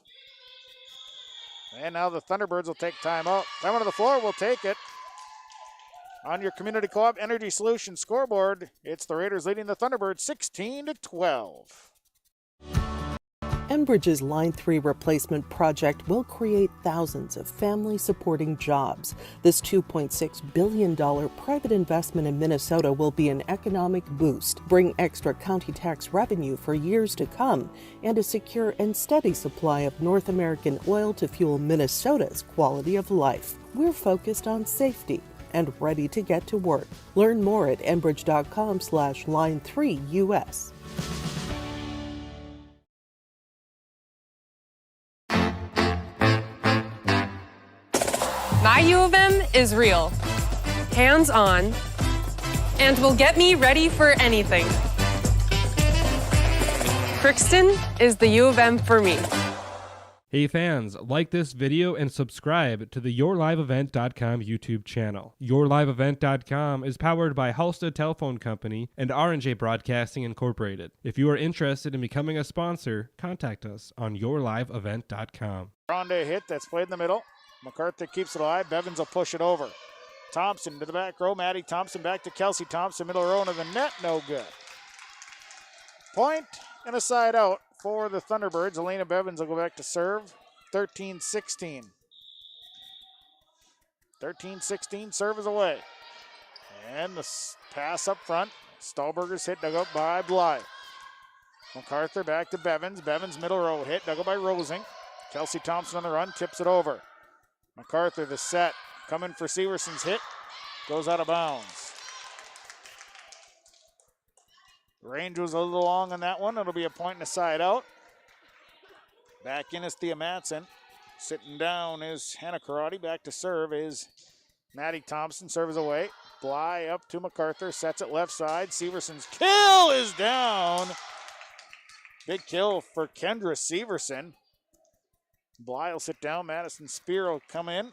B: And now the Thunderbirds will take timeout. Time on the floor, we'll take it. On your Community Co-op Energy Solutions scoreboard, it's the Raiders leading the Thunderbirds 16-12.
C: Enbridge's Line 3 replacement project will create thousands of family-supporting jobs. This $2.6 billion private investment in Minnesota will be an economic boost, bring extra county tax revenue for years to come, and a secure and steady supply of North American oil to fuel Minnesota's quality of life. We're focused on safety and ready to get to work. Learn more at enbridge.com/line3US.
D: My U of M is real, hands-on, and will get me ready for anything. Crookston is the U of M for me.
E: Hey fans, like this video and subscribe to the YourLiveEvent.com YouTube channel. YourLiveEvent.com is powered by Halstead Telephone Company and R&J Broadcasting Incorporated. If you are interested in becoming a sponsor, contact us on YourLiveEvent.com.
B: Grande hit that's played in the middle. MacArthur keeps it alive. Bevins will push it over. Thompson to the back row. Maddie Thompson back to Kelsey Thompson. Middle row into the net. No good. Point and a side out for the Thunderbirds. Elena Bevins will go back to serve. 13-16. 13-16. Serve is away. And the pass up front. Stahlberger's hit dug up by Bly. MacArthur back to Bevins. Bevins middle row hit dug up by Rosing. Kelsey Thompson on the run. Tips it over. MacArthur the set, coming for Severson's hit, goes out of bounds. Range was a little long on that one. It'll be a point and a side out. Back in is Thea Matson. Sitting down is Hannah Karate. Back to serve is Maddie Thompson. Serve is away. Bly up to MacArthur. Sets it left side. Severson's kill is down. Big kill for Kendra Severson. Bly will sit down. Madison Spear will come in.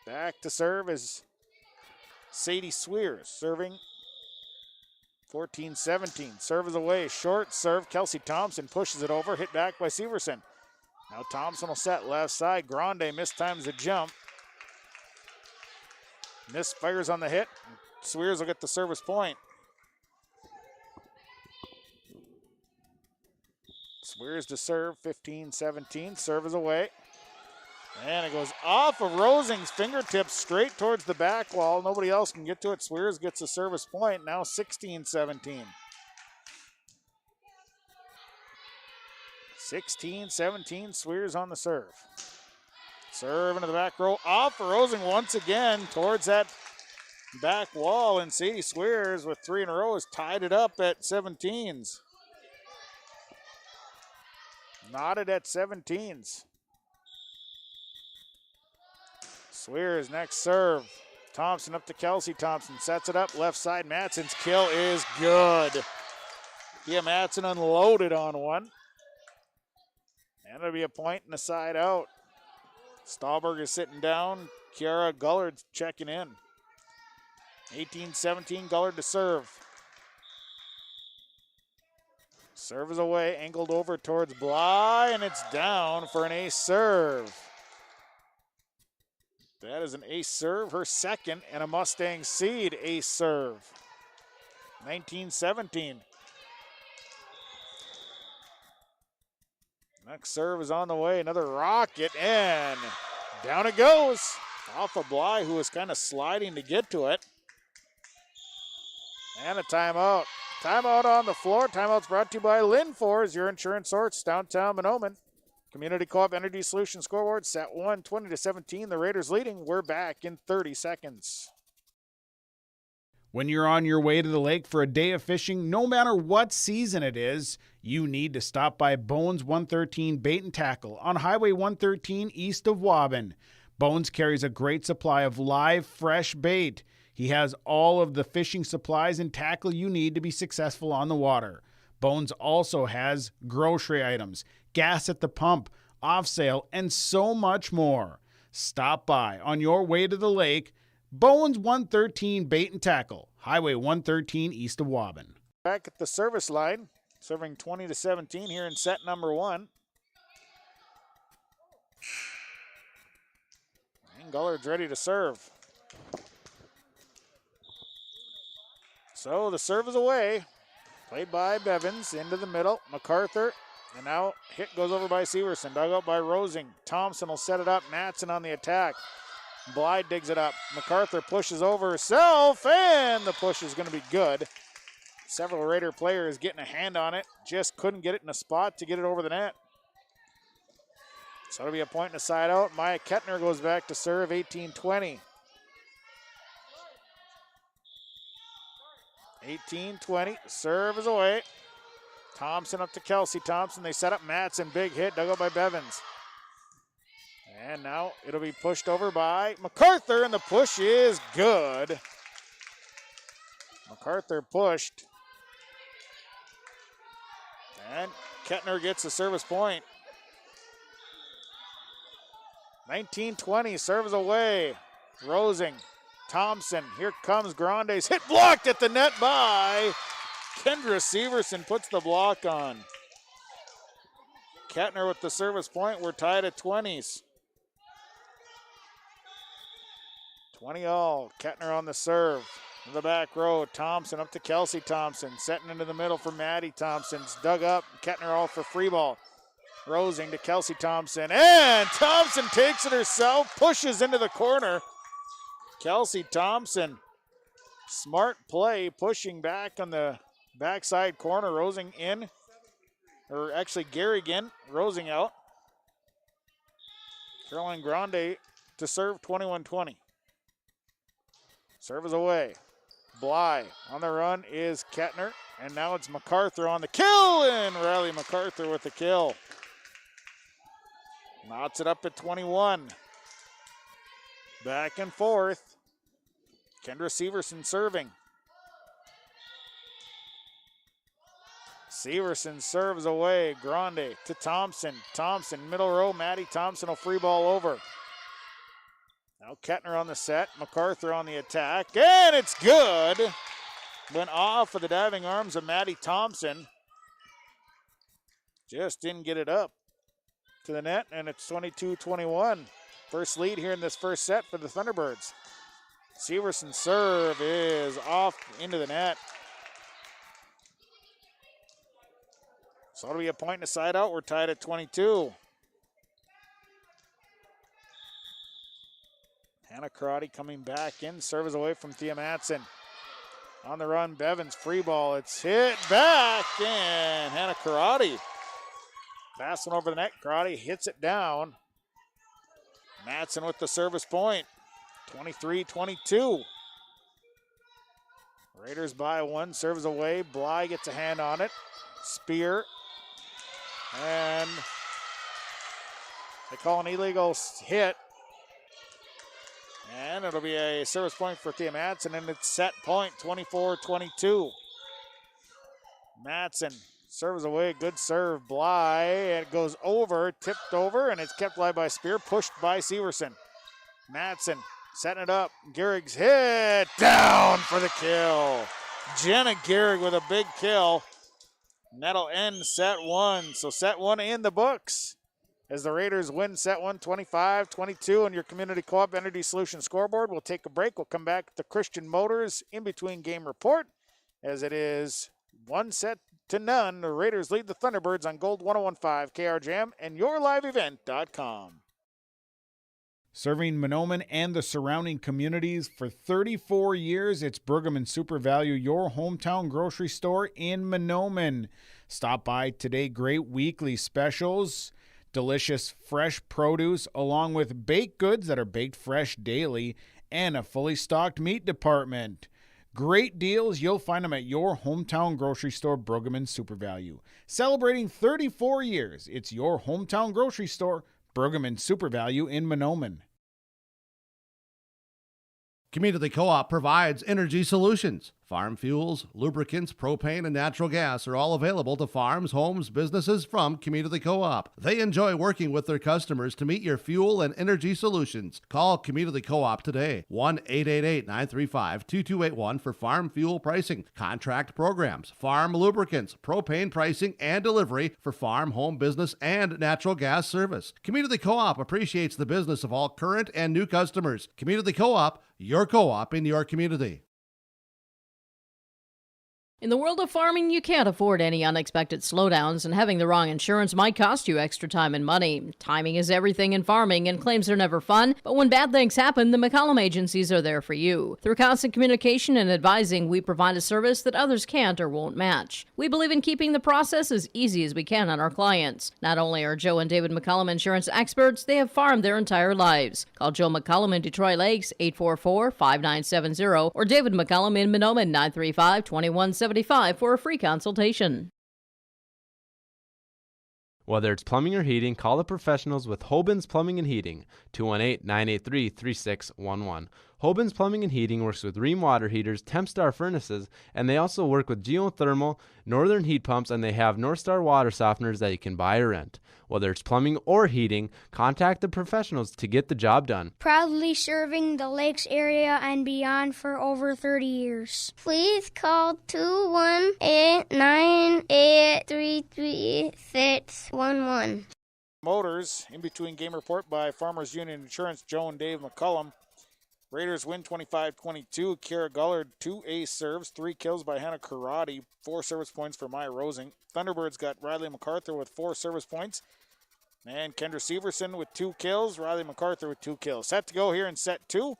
B: Back to serve is Sadie Swears, serving 14-17. Serve is away. Short serve. Kelsey Thompson pushes it over. Hit back by Severson. Now Thompson will set left side. Grande mistimes the jump. Misfires on the hit. Swears will get the service point. Swears to serve, 15-17. Serve is away. And it goes off of Rosing's fingertips straight towards the back wall. Nobody else can get to it. Swears gets a service point. Now 16-17. 16-17. Swears on the serve. Serve into the back row. Off for Rosing once again towards that back wall. And Sadie Swears with 3 in a row has tied it up at 17s. Knotted at 17s. Swears next serve. Thompson up to Kelsey Thompson. Sets it up left side. Matson's kill is good. Yeah, Matson unloaded on one. And it'll be a point and a side out. Stahlberg is sitting down. Kiara Gullard's checking in. 18-17, Gullard to serve. Serve is away, angled over towards Bly, and it's down for an ace serve. That is an ace serve, her second, and a Mustang Seed ace serve. 19-17. Next serve is on the way, another rocket, and down it goes. Off of Bly, who was kind of sliding to get to it. And a timeout. Timeout on the floor. Timeout's brought to you by Linfors, your insurance source, downtown Mahnomen. Community Co-op Energy Solutions scoreboard set 1, 20-17. The Raiders leading. We're back in 30 seconds.
F: When you're on your way to the lake for a day of fishing, no matter what season it is, you need to stop by Bones 113 Bait and Tackle on Highway 113 east of Waubun. Bones carries a great supply of live, fresh bait. He has all of the fishing supplies and tackle you need to be successful on the water. Bones also has grocery items, gas at the pump, off sale, and so much more. Stop by on your way to the lake. Bones 113 Bait and Tackle, Highway 113 east of Waubun.
B: Back at the service line, serving 20-17 here in set number 1. And Gullard's ready to serve. So the serve is away. Played by Bevins into the middle. MacArthur And now hit goes over by Severson, dug up by Rosing. Thompson will set it up. Matson on the attack. Bly digs it up. MacArthur pushes over herself, and the push is going to be good. Several Raider players getting a hand on it. Just couldn't get it in a spot to get it over the net. So it'll be a point and a side out. Maya Kettner goes back to serve, 18-20. 18-20, serve is away. Thompson up to Kelsey Thompson. They set up Matson, big hit, dug up by Bevins. And now it'll be pushed over by MacArthur, and the push is good. MacArthur pushed. And Kettner gets a service point. 19-20, serves away. Rosing, Thompson, here comes Grande's hit, blocked at the net by Kendra Severson, puts the block on. Kettner with the service point, we're tied at 20s. 20 all, Kettner on the serve. In the back row, Thompson up to Kelsey Thompson, setting into the middle for Maddie Thompson's dug up, Kettner all for free ball. Rosing to Kelsey Thompson, and Thompson takes it herself, pushes into the corner. Kelsey Thompson, smart play, pushing back on the backside corner. Rosing in, or actually Garrigan, Rosing out. Caroline Grande to serve, 21-20. Serve is away. Bly on the run is Kettner, and now it's MacArthur on the kill, and Riley MacArthur with the kill. Knots it up at 21. Back and forth. Kendra Severson serving. Severson serves away. Grande to Thompson. Thompson, middle row. Maddie Thompson will free ball over. Now Kettner on the set. MacArthur on the attack. And it's good. Went off of the diving arms of Maddie Thompson. Just didn't get it up to the net, and it's 22-21. First lead here in this first set for the Thunderbirds. Severson's serve is off into the net. So it'll be a point and a side out. We're tied at 22. Hannah Karate coming back in. Serve is away from Thea Matson. On the run, Bevins, free ball. It's hit back, and Hannah Karate. Pass one over the net. Karate hits it down. Matson with the service point. 23-22. Raiders by one. Serves away. Bly gets a hand on it. Spear. And they call an illegal hit. And it'll be a service point for Thea Matson, and it's set point, 24-22. Matson serves away, good serve, Bly. It goes over, tipped over, and it's kept alive by Spear, pushed by Severson. Matson setting it up. Gehrig's hit, down for the kill. Jenna Gehrig with a big kill. And that'll end set one. So set one in the books as the Raiders win set one, 25-22 on your Community Co-op Energy Solutions scoreboard. We'll take a break. We'll come back to Christian Motors in between game report as it is 1-0. The Raiders lead the Thunderbirds on Gold 101.5 KRJM and YourLiveEvent.com.
F: Serving Mahnomen and the surrounding communities for 34 years, it's Pregame Super Value, your hometown grocery store in Mahnomen. Stop by today. Great weekly specials, delicious fresh produce, along with baked goods that are baked fresh daily, and a fully stocked meat department. Great deals. You'll find them at your hometown grocery store, Pregame Super Value. Celebrating 34 years, it's your hometown grocery store, Pregame Super Value in Mahnomen.
H: Community Co-op provides energy solutions. Farm fuels, lubricants, propane, and natural gas are all available to farms, homes, businesses from Community Co-op. They enjoy working with their customers to meet your fuel and energy solutions. Call Community Co-op today, 1-888-935-2281 for farm fuel pricing, contract programs, farm lubricants, propane pricing, and delivery for farm, home, business, and natural gas service. Community Co-op appreciates the business of all current and new customers. Community Co-op, your co-op in your community.
I: In the world of farming, you can't afford any unexpected slowdowns, and having the wrong insurance might cost you extra time and money. Timing is everything in farming, and claims are never fun, but when bad things happen, the McCollum agencies are there for you. Through constant communication and advising, we provide a service that others can't or won't match. We believe in keeping the process as easy as we can on our clients. Not only are Joe and David McCollum insurance experts, they have farmed their entire lives. Call Joe McCollum in Detroit Lakes, 844-5970, or David McCollum in Mahnomen, 935-2175 for a free consultation.
J: Whether it's plumbing or heating, call the professionals with Hoban's Plumbing and Heating, 218-983-3611. Hoban's Plumbing and Heating works with Rheem water heaters, Tempstar furnaces, and they also work with geothermal, northern heat pumps, and they have Northstar water softeners that you can buy or rent. Whether it's plumbing or heating, contact the professionals to get the job done.
K: Proudly serving the Lakes area and beyond for over 30 years. Please call 218-983-3611.
B: Motors, in between game report by Farmers Union Insurance, Joe and Dave McCollum. Raiders win 25-22. Kara Gullard, 2 ace serves, 3 kills by Hannah Karate, 4 service points for Maya Rosing. Thunderbirds got Riley MacArthur with 4 service points. And Kendra Severson with 2 kills, Riley MacArthur with 2 kills. Set to go here in set 2.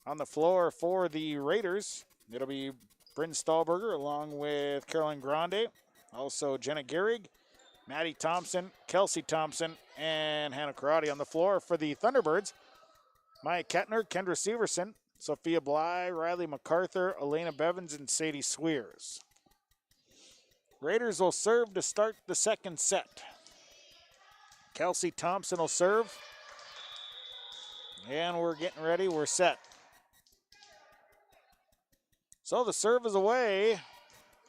B: On the floor for the Raiders, it'll be Bryn Stahlberger along with Caroline Grande. Also Jenna Gehrig, Maddie Thompson, Kelsey Thompson, and Hannah Karate. On the floor for the Thunderbirds, Maya Kettner, Kendra Severson, Sophia Bly, Riley MacArthur, Elena Bevins, and Sadie Swears. Raiders will serve to start the second set. Kelsey Thompson will serve. And we're getting ready. We're set. So the serve is away.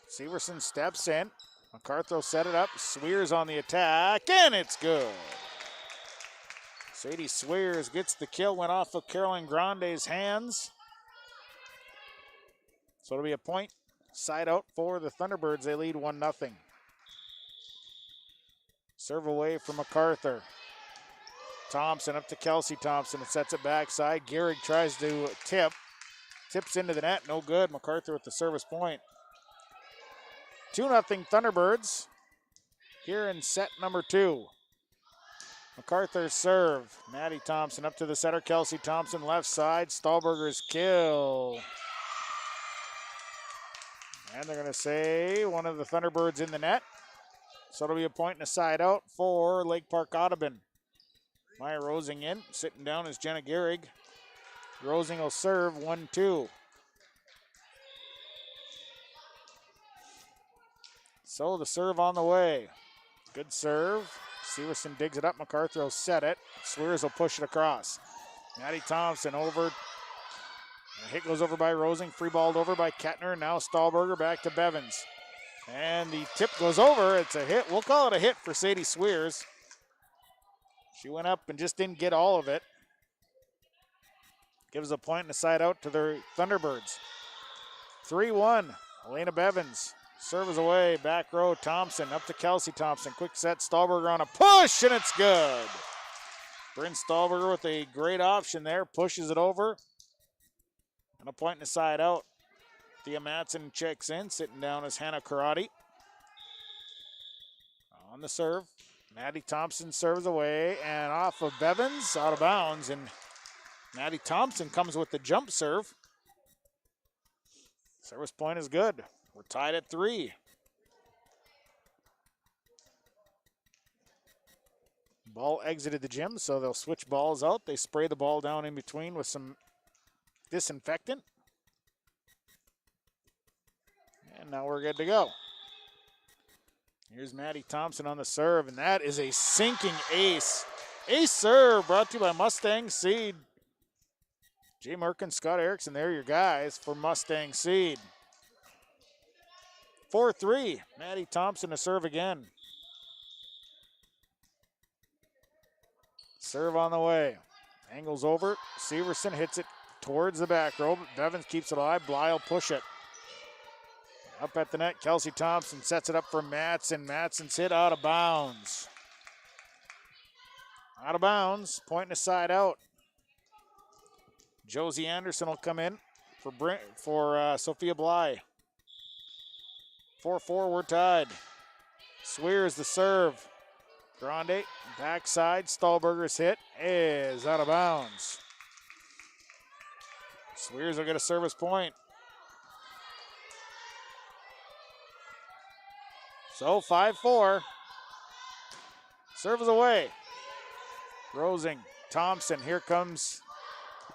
B: Severson steps in. MacArthur will set it up. Swears on the attack, and it's good. Sadie Swears gets the kill, went off of Caroline Grande's hands. So it'll be a point side out for the Thunderbirds. They lead 1-0. Serve away from MacArthur. Thompson up to Kelsey Thompson and sets it backside. Gehrig tries to tip. Tips into the net, no good. MacArthur with the service point. 2-0 Thunderbirds here in set number 2. MacArthur's serve. Maddie Thompson up to the center. Kelsey Thompson left side. Stahlberger's kill. And they're going to say one of the Thunderbirds in the net. So it'll be a point and a side out for Lake Park-Audubon. Maya Rosing in. Sitting down is Jenna Gehrig. Rosing will serve 1-2. So the serve on the way. Good serve. Severson digs it up. MacArthur will set it. Swears will push it across. Maddie Thompson over. The hit goes over by Rosing. Free balled over by Kettner. Now Stahlberger back to Bevins. And the tip goes over. It's a hit. We'll call it a hit for Sadie Swears. She went up and just didn't get all of it. Gives a point and a side out to the Thunderbirds. 3-1. Elena Bevins. Serve is away, back row, Thompson up to Kelsey Thompson. Quick set, Stahlberger on a push, and it's good. Bryn Stahlberger with a great option there, pushes it over. And a point and a side out. Thea Madsen checks in, sitting down is Hannah Karate. On the serve, Maddie Thompson serves away, and off of Bevins, out of bounds, and Maddie Thompson comes with the jump serve. Service point is good. We're tied at 3. Ball exited the gym, so they'll switch balls out. They spray the ball down in between with some disinfectant. And now we're good to go. Here's Maddie Thompson on the serve, and that is a sinking ace. Ace serve brought to you by Mustang Seed. Jay Merkin, Scott Erickson, they're your guys for Mustang Seed. 4-3. Maddie Thompson to serve again. Serve on the way. Angles over. Severson hits it towards the back row. Bevins keeps it alive. Bly will push it. Up at the net, Kelsey Thompson sets it up for Madsen. Madsen's hit out of bounds. Out of bounds. Point and a side out. Josie Anderson will come in for Sophia Bly. 4-4, we're tied. Swears the serve. Grande, backside, Stahlberger's hit is out of bounds. Swears will get a service point. So 5-4. Serve is away. Rosing, Thompson, here comes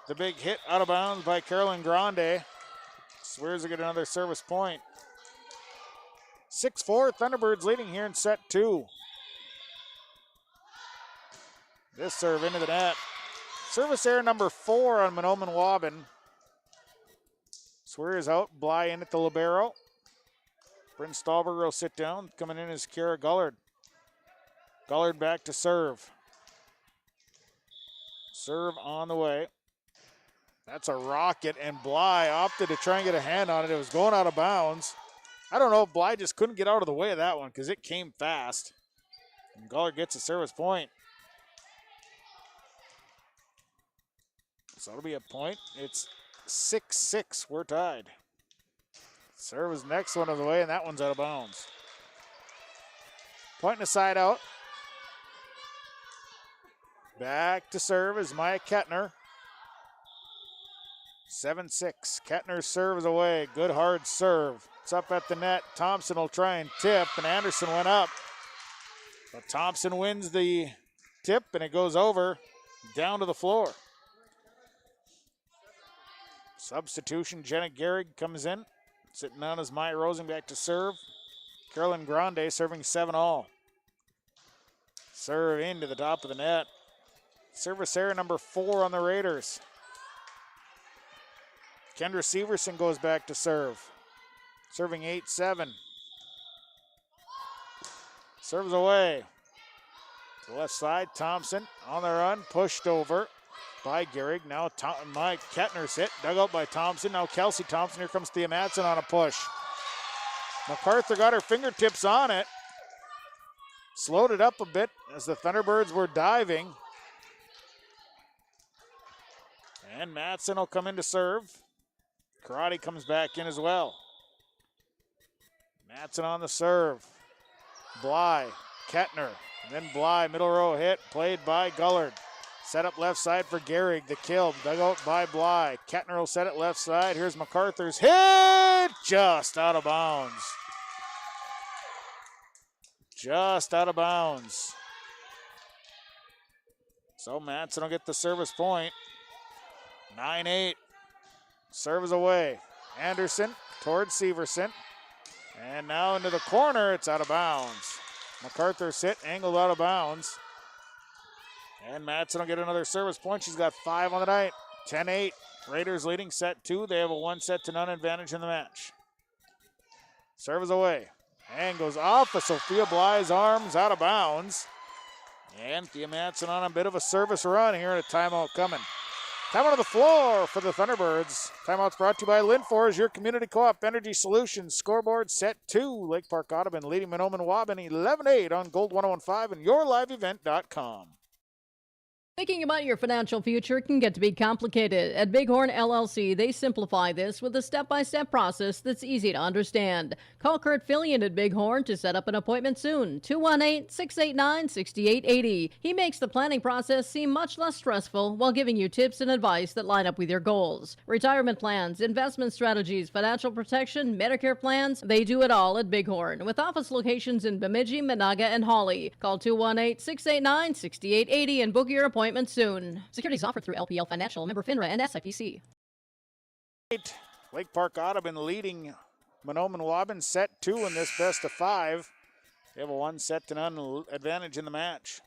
B: the big hit out of bounds by Carolyn Grande. Swears will get another service point. 6-4, Thunderbirds leading here in set 2. This serve into the net. Service error number 4 on Mahnomen-Waubun. Swears out, Bly in at the libero. Bryn Stahlberger will sit down. Coming in is Kara Gullard. Gullard back to serve. Serve on the way. That's a rocket, and Bly opted to try and get a hand on it. It was going out of bounds. I don't know if Bly just couldn't get out of the way of that one because it came fast. And Gullard gets a service point. So it'll be a point. It's 6-6. We're tied. Serve is next one of the way, and that one's out of bounds. Point in the side out. Back to serve is Maya Kettner. 7-6. Kettner's serve is away. Good hard serve. It's up at the net. Thompson will try and tip, and Anderson went up. But Thompson wins the tip, and it goes over down to the floor. Substitution, Jenna Gehrig comes in. Sitting down as Maya Rosing back to serve. Carolyn Grande serving 7-all. Serve into the top of the net. Service error number 4 on the Raiders. Kendra Severson goes back to serve. Serving 8-7. Serves away. To the left side, Thompson on the run, pushed over by Gehrig. Now Mike Kettner's hit, dug out by Thompson. Now Kelsey Thompson, here comes Thea Matson on a push. MacArthur got her fingertips on it. Slowed it up a bit as the Thunderbirds were diving. And Matson will come in to serve. Karate comes back in as well. Matson on the serve. Bly, Kettner, and then Bly, middle row hit, played by Gullard. Set up left side for Gehrig, the kill, dug out by Bly. Kettner will set it left side. Here's MacArthur's hit, just out of bounds. Just out of bounds. So Matson will get the service point. 9-8. Serve is away. Anderson towards Severson. And now into the corner, it's out of bounds. MacArthur's hit, angled out of bounds. And Matson will get another service point. She's got 5 on the night. 10-8. Raiders leading set 2. They have a 1-0 advantage in the match. Serve is away. And goes off of Sophia Bly's arms, out of bounds. And Thea Matson on a bit of a service run here, and a timeout coming. Timeout on the floor for the Thunderbirds. Timeout's brought to you by Linfors, your community co-op energy solutions. Scoreboard set 2. Lake Park-Audubon leading Mahnomen-Waubun 11-8 on Gold 101.5 and yourliveevent.com.
I: Thinking about your financial future can get to be complicated. At Bighorn LLC, they simplify this with a step-by-step process that's easy to understand. Call Kurt Fillion at Bighorn to set up an appointment soon. 218-689-6880. He makes the planning process seem much less stressful while giving you tips and advice that line up with your goals. Retirement plans, investment strategies, financial protection, Medicare plans, they do it all at Bighorn. With office locations in Bemidji, Monaga, and Hawley. Call 218-689-6880 and book your appointment soon. Securities offered through LPL Financial, member FINRA and SIPC.
B: Lake Park-Audubon leading Mahnomen-Waubun set 2 in this best of 5. They have a 1-0 advantage in the match.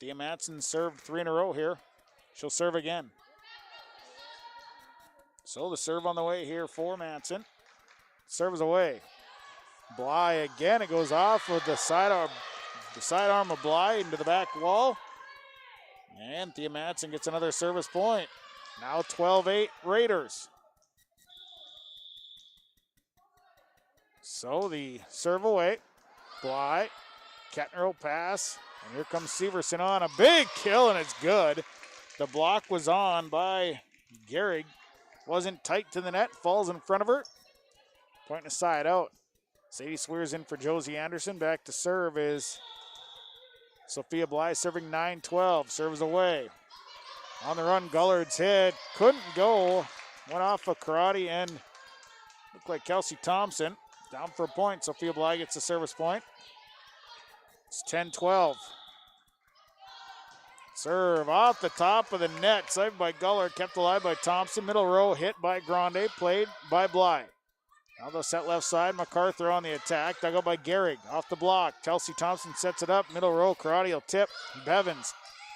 B: Thea Matson served 3 in a row here. She'll serve again. So the serve on the way here for Matson. Serve is away. Bly again. It goes off with the sidearm of Bly into the back wall. And Thea Matson gets another service point. Now 12-8 Raiders. So the serve away. Bly. Kettner will pass. And here comes Severson on a big kill, and it's good. The block was on by Gehrig. Wasn't tight to the net. Falls in front of her. Point aside out. Sadie Swears in for Josie Anderson. Back to serve is Sophia Bly, serving 9-12. Serves away. On the run, Gullard's hit. Couldn't go. Went off of karate and looked like Kelsey Thompson. Down for a point. Sophia Bly gets a service point. It's 10-12. Serve off the top of the net. Saved by Gullard. Kept alive by Thompson. Middle row hit by Grande. Played by Bly. Now they'll set left side. MacArthur on the attack. Dug out by Gehrig. Off the block. Kelsey Thompson sets it up. Middle row. Karate will tip. Bevins.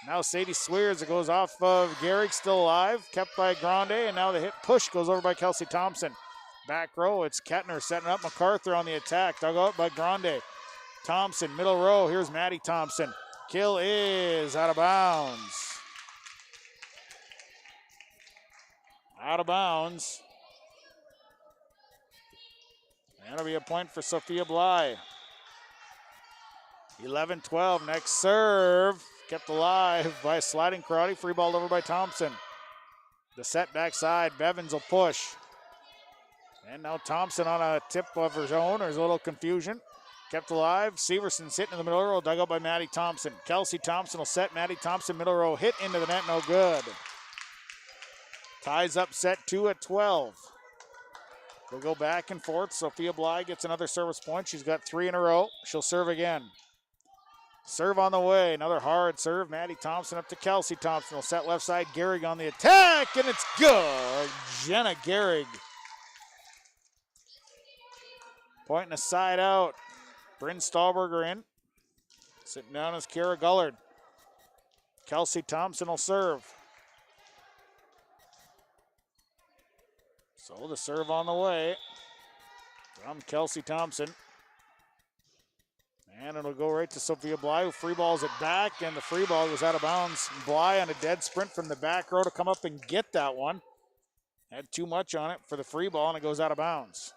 B: Now Sadie Swears. It goes off of Gehrig. Still alive. Kept by Grande. And now the hit push goes over by Kelsey Thompson. Back row. It's Kettner setting up. MacArthur on the attack. Dug out by Grande. Thompson. Middle row. Here's Maddie Thompson. Kill is out of bounds. Out of bounds. And it'll be a point for Sophia Bly. 11-12. Next serve. Kept alive by sliding karate. Free ball over by Thompson. The set backside. Bevins will push. And now Thompson on a tip of her own. There's a little confusion. Kept alive. Severson's hitting in the middle row. Dug out by Maddie Thompson. Kelsey Thompson will set. Maddie Thompson middle row. Hit into the net. No good. Ties up set 2 at 12. We'll go back and forth. Sophia Bly gets another service point. She's got 3 in a row. She'll serve again. Serve on the way. Another hard serve. Maddie Thompson up to Kelsey Thompson. Will set left side. Gehrig on the attack. And it's good. Jenna Gehrig. Pointing a side out. Bryn Stahlberger in. Sitting down is Kara Gullard. Kelsey Thompson will serve. So the serve on the way from Kelsey Thompson. And it'll go right to Sophia Bly, who free balls it back, and the free ball goes out of bounds. Bly on a dead sprint from the back row to come up and get that one. Had too much on it for the free ball, and it goes out of bounds.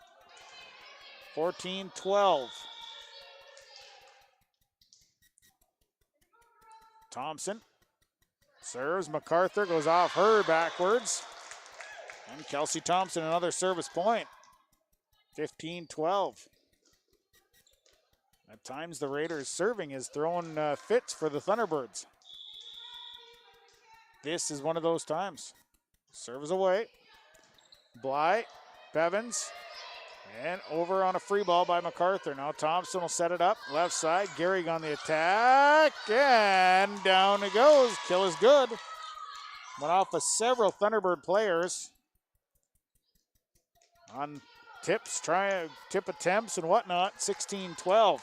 B: 14-12. Thompson serves. MacArthur goes off her backwards. And Kelsey Thompson, another service point. 15-12. At times, the Raiders serving is throwing fits for the Thunderbirds. This is one of those times. Serves away. Bly, Bevins, and over on a free ball by MacArthur. Now Thompson will set it up. Left side, Gehrig on the attack, and down it goes. Kill is good. Went off of several Thunderbird players on tips, tip attempts and whatnot. 16-12.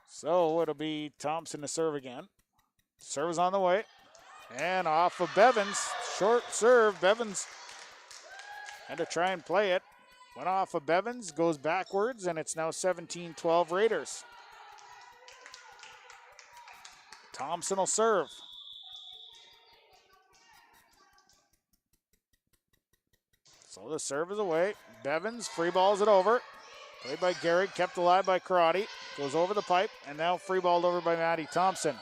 B: So it'll be Thompson to serve again. Serve is on the way. And off of Bevins. Short serve. Bevins had to try and play it. Went off of Bevins, goes backwards, and it's now 17-12 Raiders. Thompson will serve. So the serve is away. Bevins free balls it over. Played by Gehrig, kept alive by Karate. Goes over the pipe, and now free balled over by Maddie Thompson.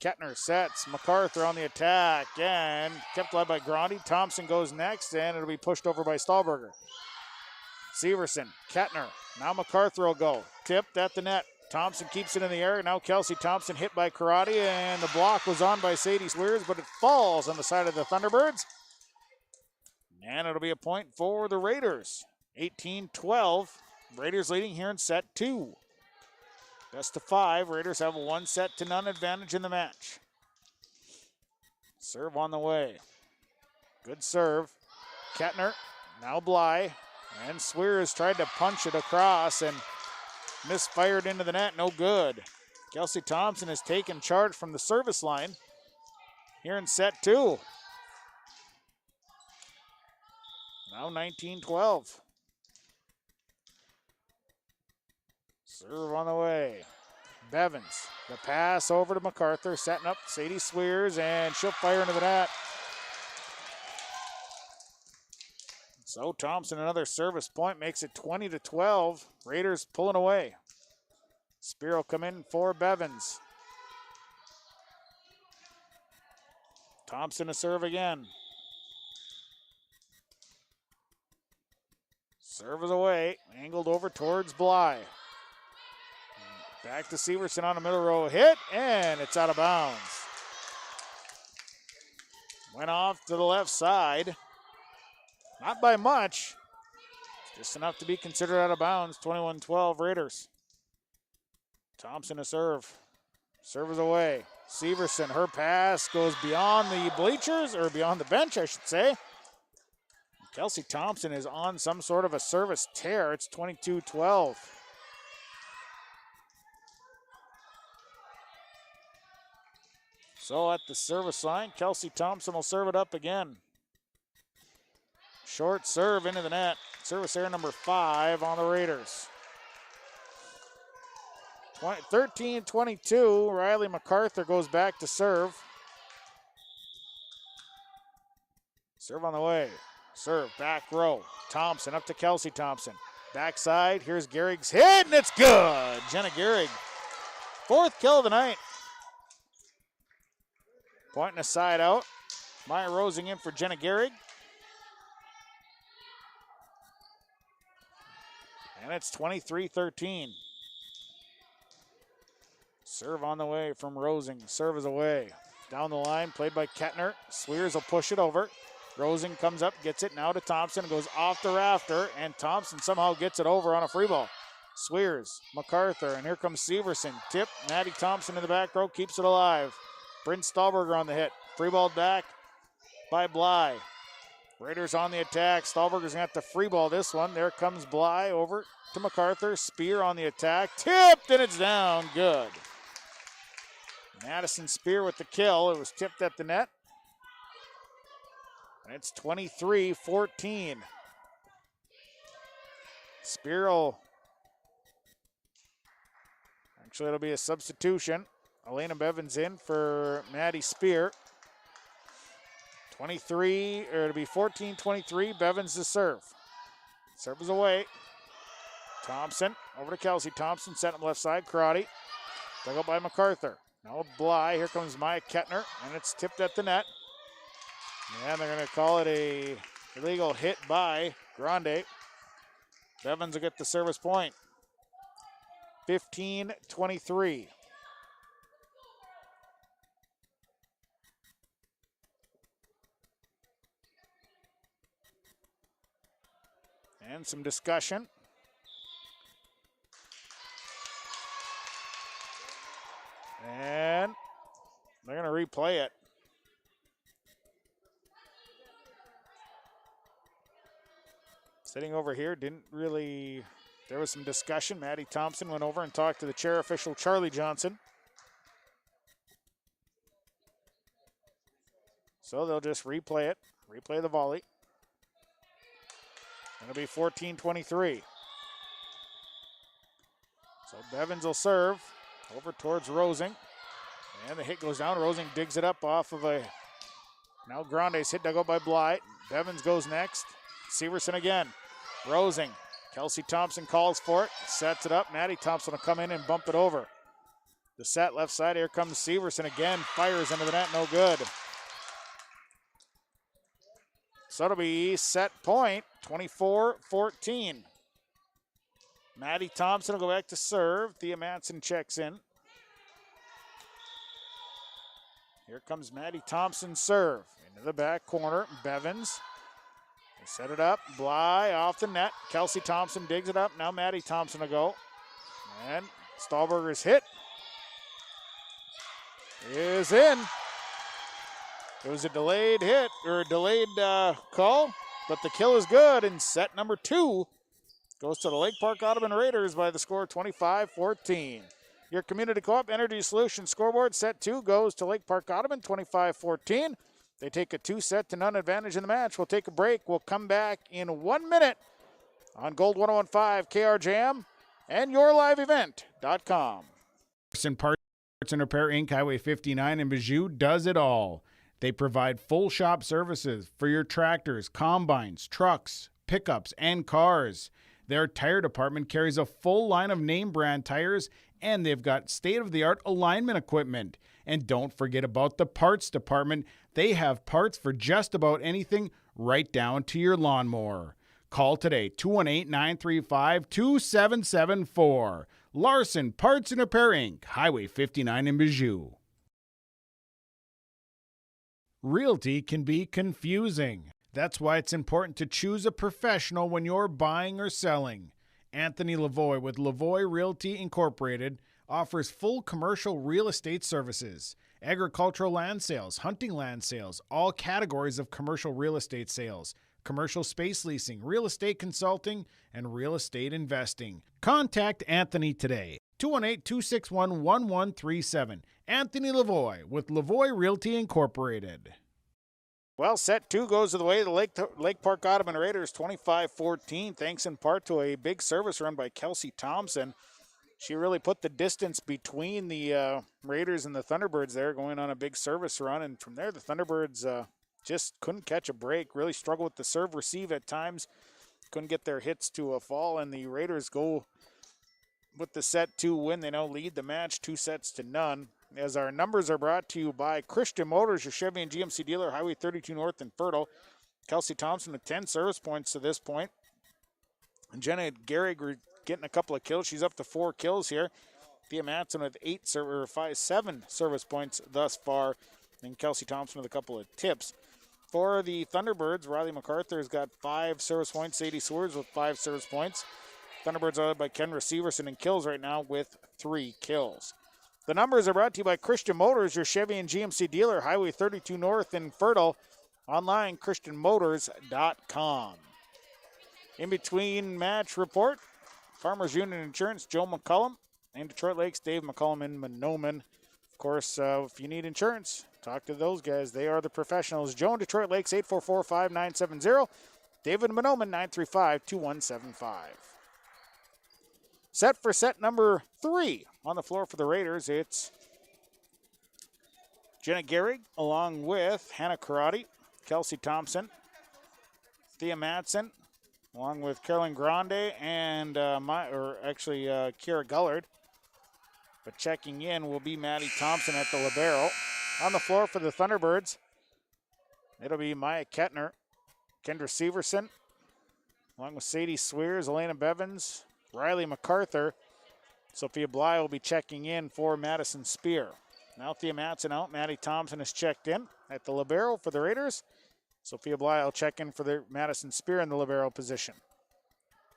B: Kettner sets. MacArthur on the attack, and kept alive by Grandi. Thompson goes next, and it'll be pushed over by Stahlberger. Severson, Kettner. Now MacArthur will go. Tipped at the net. Thompson keeps it in the air. Now Kelsey Thompson hit by Karate, and the block was on by Sadie Swears, but it falls on the side of the Thunderbirds. And it'll be a point for the Raiders. 18-12. Raiders leading here in set 2. Best of 5. Raiders have a 1-0 advantage in the match. Serve on the way. Good serve. Kettner. Now Bly. And Swears tried to punch it across and misfired into the net. No good. Kelsey Thompson has taken charge from the service line here in set 2. Now 19-12. Serve on the way. Bevins. The pass over to MacArthur. Setting up Sadie Swears, and she'll fire into the net. So Thompson, another service point, makes it 20-12. Raiders pulling away. Spear will come in for Bevins. Thompson to serve again. Serve is away. Angled over towards Bly. Back to Severson on the middle row. Hit, and it's out of bounds. Went off to the left side. Not by much. Just enough to be considered out of bounds. 21-12 Raiders. Thompson to serve. Serve is away. Severson, her pass goes beyond the bleachers, or beyond the bench, I should say. Kelsey Thompson is on some sort of a service tear. It's 22-12. So at the service line, Kelsey Thompson will serve it up again. Short serve into the net. Service error number 5 on the Raiders. 13-22, Riley MacArthur goes back to serve. Serve on the way. Serve, back row. Thompson up to Kelsey Thompson. Backside, here's Gehrig's hit, and it's good. Jenna Gehrig, 4th kill of the night. Pointing a side out. Maya Rosing in for Jenna Gehrig. And it's 23-13. Serve on the way from Rosing. Serve is away. Down the line, played by Kettner. Swears will push it over. Rosing comes up, gets it now to Thompson, goes off the rafter, and Thompson somehow gets it over on a free ball. Swears, MacArthur, and here comes Severson. Tip, Maddie Thompson in the back row, keeps it alive. Bryn Stahlberger on the hit. Free ball back by Bly. Raiders on the attack. Stahlberger's going to have to free ball this one. There comes Bly over to MacArthur. Spear on the attack. Tipped, and it's down. Good. Madison Spear with the kill. It was tipped at the net. And it's 23-14. Spear will... Actually, it'll be a substitution. Elena Bevins in for Maddie Spear. it'll be 14-23. Bevins to serve. Serve is away. Thompson over to Kelsey Thompson. Set him left side. Karate. Dug up by MacArthur. Now Bly. Here comes Maya Kettner. And it's tipped at the net. And they're going to call it a illegal hit by Grande. Bevins will get the service point. 15-23. And some discussion. And they're going to replay it. Sitting over here, there was some discussion. Maddie Thompson went over and talked to the chair official, Charlie Johnson. So they'll just replay the volley. It'll be 14-23. So Bevins will serve over towards Rosing. And the hit goes down. Rosing digs it up off of a... Now Grande's hit dug out by Bly. Bevins goes next. Severson again. Rosing. Kelsey Thompson calls for it. Sets it up. Maddie Thompson will come in and bump it over. The set left side. Here comes Severson again. Fires into the net. No good. So it'll be set point, 24-14. Maddie Thompson will go back to serve. Thea Manson checks in. Here comes Maddie Thompson serve. Into the back corner, Bevins. They set it up, Bly off the net. Kelsey Thompson digs it up. Now Maddie Thompson will go. And Stahlberger's hit is in. It was a delayed hit, or a delayed call, but the kill is good, and set number 2 goes to the Lake Park-Audubon Raiders by the score 25-14. Your Community Co-op Energy Solutions scoreboard, set 2 goes to Lake Park-Audubon 25-14. They take a 2-0 advantage in the match. We'll take a break. We'll come back in 1 minute on Gold 101.5 KRJM and YourLiveEvent.com.
F: Parts and Repair Inc., Highway 59 in Bijou does it all. They provide full shop services for your tractors, combines, trucks, pickups, and cars. Their tire department carries a full line of name brand tires, and they've got state-of-the-art alignment equipment. And don't forget about the parts department. They have parts for just about anything, right down to your lawnmower. Call today, 218-935-2774. Larson Parts and Repair Inc., Highway 59 in Bijou. Realty can be confusing. That's why it's important to choose a professional when you're buying or selling. Anthony Lavoie with Lavoie Realty Incorporated offers full commercial real estate services, agricultural land sales, hunting land sales, all categories of commercial real estate sales, commercial space leasing, real estate consulting, and real estate investing. Contact Anthony today, 218-261-1137. Anthony Lavoie with Lavoie Realty Incorporated.
B: Well, set 2 goes to the way of the Lake Park-Audubon Raiders, 25-14, thanks in part to a big service run by Kelsey Thompson. She really put the distance between the Raiders and the Thunderbirds there, going on a big service run. And from there, the Thunderbirds just couldn't catch a break, really struggled with the serve receive at times, couldn't get their hits to fall, and the Raiders go with the set 2 win. They now lead the match 2-0. As our numbers are brought to you by Christian Motors, your Chevy and GMC dealer, Highway 32 North in Fertile. Kelsey Thompson with 10 service points to this point. And Jenna Gehrig getting a couple of kills. She's up to 4 kills here. Thea Matson with 7 service points thus far. And Kelsey Thompson with a couple of tips. For the Thunderbirds, Riley MacArthur has got 5 service points. Sadie Sewers with 5 service points. Thunderbirds are led by Kendra Severson in kills right now with 3 kills. The numbers are brought to you by Christian Motors, your Chevy and GMC dealer, Highway 32 North in Fertile. Online, christianmotors.com. In between match report, Farmers Union Insurance, Joe McCullum, and Detroit Lakes, Dave McCullum in Mahnomen. Of course, if you need insurance, talk to those guys. They are the professionals. Joe in Detroit Lakes, 844-5970. David Mahnomen, 935-2175. Set for set number 3 on the floor for the Raiders. It's Jenna Gehrig along with Hannah Karate, Kelsey Thompson, Thea Matson, along with Carolyn Grande and Kira Gullard. But checking in will be Maddie Thompson at the libero. On the floor for the Thunderbirds, it'll be Maya Kettner, Kendra Severson, along with Sadie Swears, Elena Bevins, Riley MacArthur. Sophia Bly will be checking in for Madison Spear. Now Thea Matson out. Maddie Thompson is checked in at the libero for the Raiders. Sophia Bly will check in for the Madison Spear in the libero position.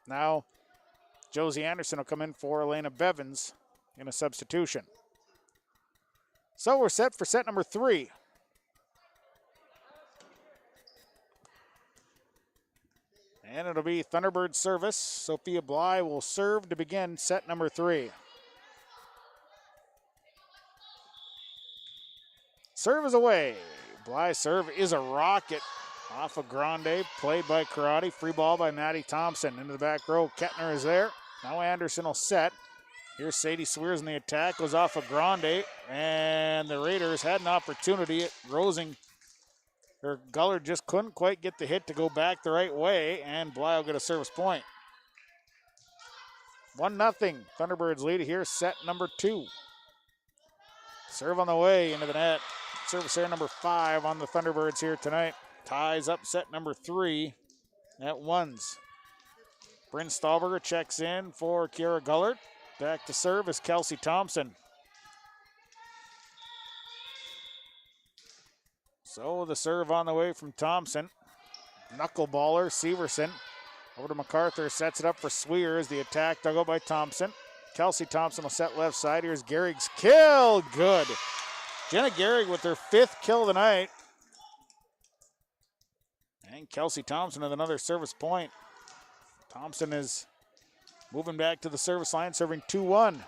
B: Now Josie Anderson will come in for Elena Bevins in a substitution. So we're set for set number 3. And it'll be Thunderbird service. Sophia Bly will serve to begin set number 3. Serve is away. Bly's serve is a rocket off of Grande, played by Karate. Free ball by Maddie Thompson. Into the back row, Kettner is there. Now Anderson will set. Here's Sadie Swears in the attack, goes off of Grande, and the Raiders had an opportunity at Rosing. Or Gullard just couldn't quite get the hit to go back the right way, and Bly will get a service point. 1-0. Thunderbirds lead here, set number 2. Serve on the way into the net. Service error number 5 on the Thunderbirds here tonight. Ties up set number 3 at ones. Bryn Stahlberger checks in for Kiera Gullard. Back to serve is Kelsey Thompson. So the serve on the way from Thompson. Knuckleballer, Severson. Over to MacArthur, sets it up for Swears. The attack dug out by Thompson. Kelsey Thompson will set left side. Here's Gehrig's kill. Good. Jenna Gehrig with her 5th kill of the night. And Kelsey Thompson with another service point. Thompson is moving back to the service line, serving 2-1.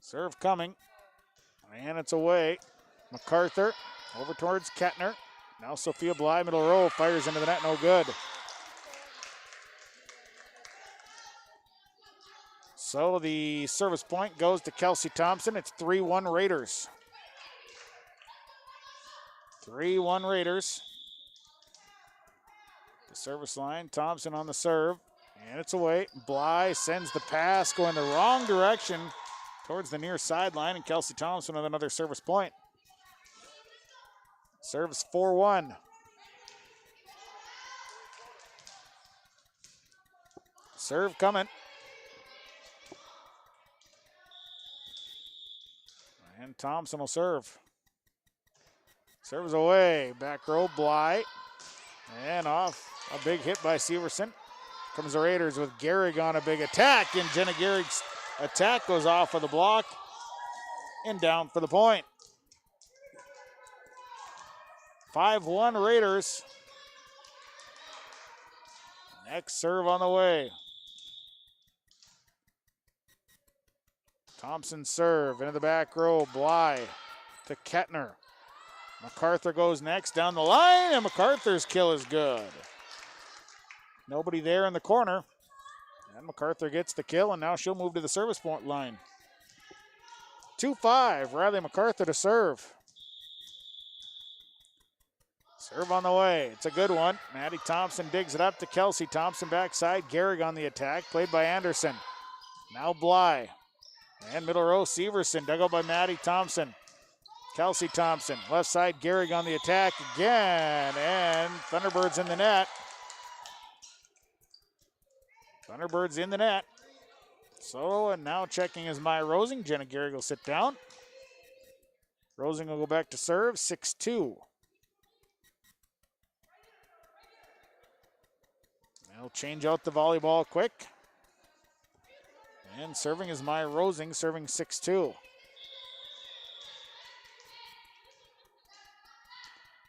B: Serve coming, and it's away. MacArthur over towards Kettner. Now Sophia Bly, middle row, fires into the net, no good. So the service point goes to Kelsey Thompson. It's 3-1 Raiders. 3-1 Raiders. The service line, Thompson on the serve, and it's away. Bly sends the pass going the wrong direction towards the near sideline, and Kelsey Thompson with another service point. Serves 4-1. Serve coming. And Thompson will serve. Serves away. Back row, Bly. And off. A big hit by Severson. Comes the Raiders with Gehrig on a big attack. And Jenna Gehrig's attack goes off of the block. And down for the point. 5-1 Raiders. Next serve on the way. Thompson serve into the back row. Bly to Kettner. MacArthur goes next down the line, and MacArthur's kill is good. Nobody there in the corner. And MacArthur gets the kill, and now she'll move to the service point line. 2-5, Riley MacArthur to serve. Serve on the way. It's a good one. Maddie Thompson digs it up to Kelsey Thompson backside. Gehrig on the attack, played by Anderson. Now Bly. And middle row, Severson, dug out by Maddie Thompson. Kelsey Thompson, left side, Gehrig on the attack again, and Thunderbirds in the net. Thunderbirds in the net. So, and now checking is Maya Rosing. Jenna Gehrig will sit down. Rosing will go back to serve, 6-2. They'll change out the volleyball quick. And serving is Maya Rosing, serving 6-2.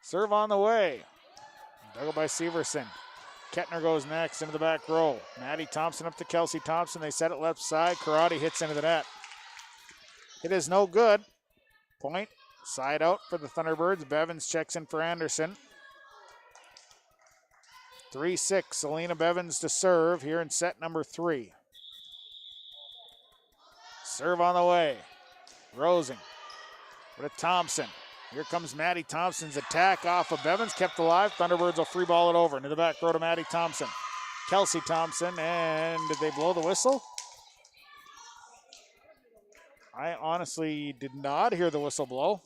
B: Serve on the way. Dug up by Severson. Kettner goes next into the back row. Maddie Thompson up to Kelsey Thompson. They set it left side. Karate hits into the net. It is no good. Point. Side out for the Thunderbirds. Bevins checks in for Anderson. 3-6. Selena Bevins to serve here in set number 3. Serve on the way. Rosing with a Thompson. Here comes Maddie Thompson's attack off of Bevins. Kept alive. Thunderbirds will free ball it over into the back row to Maddie Thompson. Kelsey Thompson, and did they blow the whistle? I honestly did not hear the whistle blow.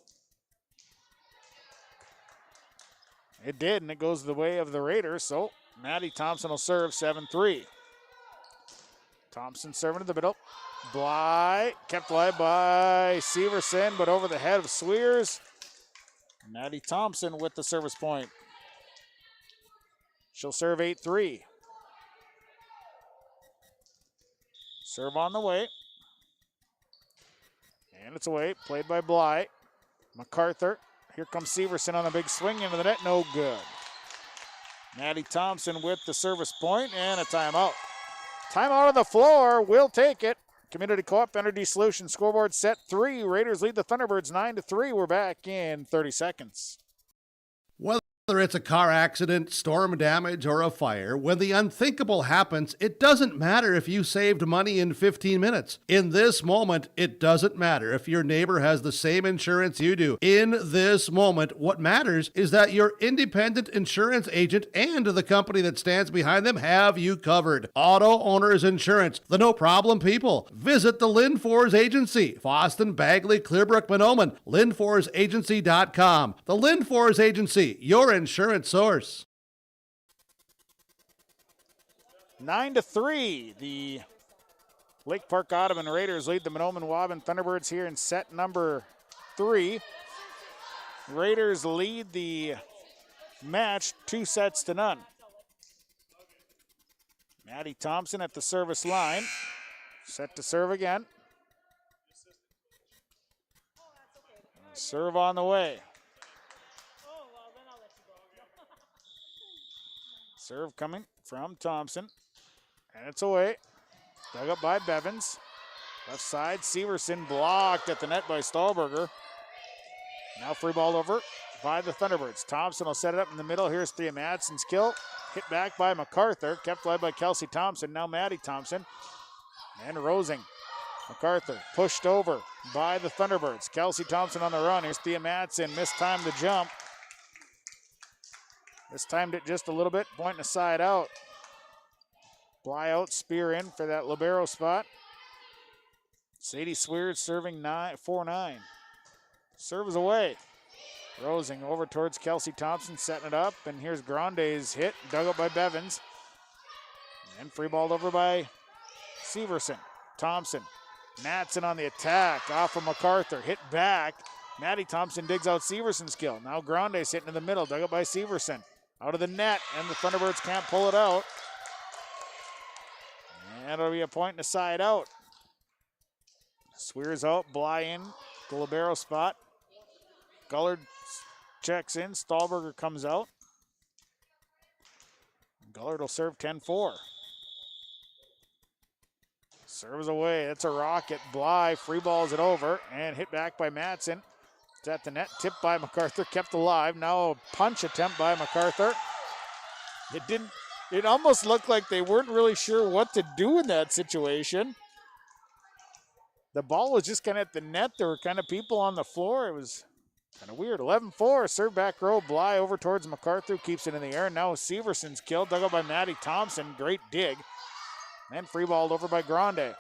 B: It did, and it goes the way of the Raiders, so Maddie Thompson will serve 7-3. Thompson serving to the middle. Bly, kept alive by Severson, but over the head of Sweers. Maddie Thompson with the service point. She'll serve 8-3. Serve on the way. And it's away, played by Bly. MacArthur, here comes Severson on a big swing into the net, no good. Maddie Thompson with the service point and a timeout. Timeout on the floor, we'll take it. Community Co-op Energy Solutions scoreboard set 3. Raiders lead the Thunderbirds 9-3. We're back in 30 seconds.
H: Whether it's a car accident, storm damage, or a fire, when the unthinkable happens, it doesn't matter if you saved money in 15 minutes. In this moment, it doesn't matter if your neighbor has the same insurance you do. In this moment, what matters is that your independent insurance agent and the company that stands behind them have you covered. Auto Owners Insurance, the no-problem people. Visit the Lynn Fours Agency, Boston, Bagley, Clearbrook, Mahnomen, LynnForsAgency.com. The Lynn Fours Agency, your insurance source.
B: 9-3. The Lake Park-Audubon Raiders lead the Mahnomen-Waubun Thunderbirds here in set number 3. Raiders lead the match 2-0. Maddie Thompson at the service line. Set to serve again. Serve on the way. Serve coming from Thompson. And it's away. Dug up by Bevins. Left side, Severson blocked at the net by Stahlberger. Now free ball over by the Thunderbirds. Thompson will set it up in the middle. Here's Thea Madsen's kill. Hit back by MacArthur. Kept led by Kelsey Thompson. Now Maddie Thompson. And Rosing. MacArthur pushed over by the Thunderbirds. Kelsey Thompson on the run. Here's Thea Madsen. Missed time to jump. This timed it just a little bit, pointing a side out. Fly out, spear in for that libero spot. Sadie Swears serving 4-9. Serves away. Rosing over towards Kelsey Thompson, setting it up, and here's Grande's hit, dug up by Bevins. And free balled over by Severson. Thompson, Matson on the attack, off of MacArthur, hit back. Maddie Thompson digs out Severson's kill. Now Grande's hitting in the middle, dug up by Severson. Out of the net, and the Thunderbirds can't pull it out. And it'll be a point and a side out. Swears out, Bly in, the libero spot. Gullard checks in, Stahlberger comes out. Gullard will serve 10-4. Serves away, that's a rocket. Bly free balls it over and hit back by Matson. It's at the net, tipped by MacArthur, kept alive. Now a punch attempt by MacArthur. It almost looked like they weren't really sure what to do in that situation. The ball was just kind of at the net. There were kind of people on the floor. It was kind of weird. 11-4, serve back row. Bly over towards MacArthur, keeps it in the air. Now Severson's kill, dug up by Maddie Thompson. Great dig. And free balled over by Grande. They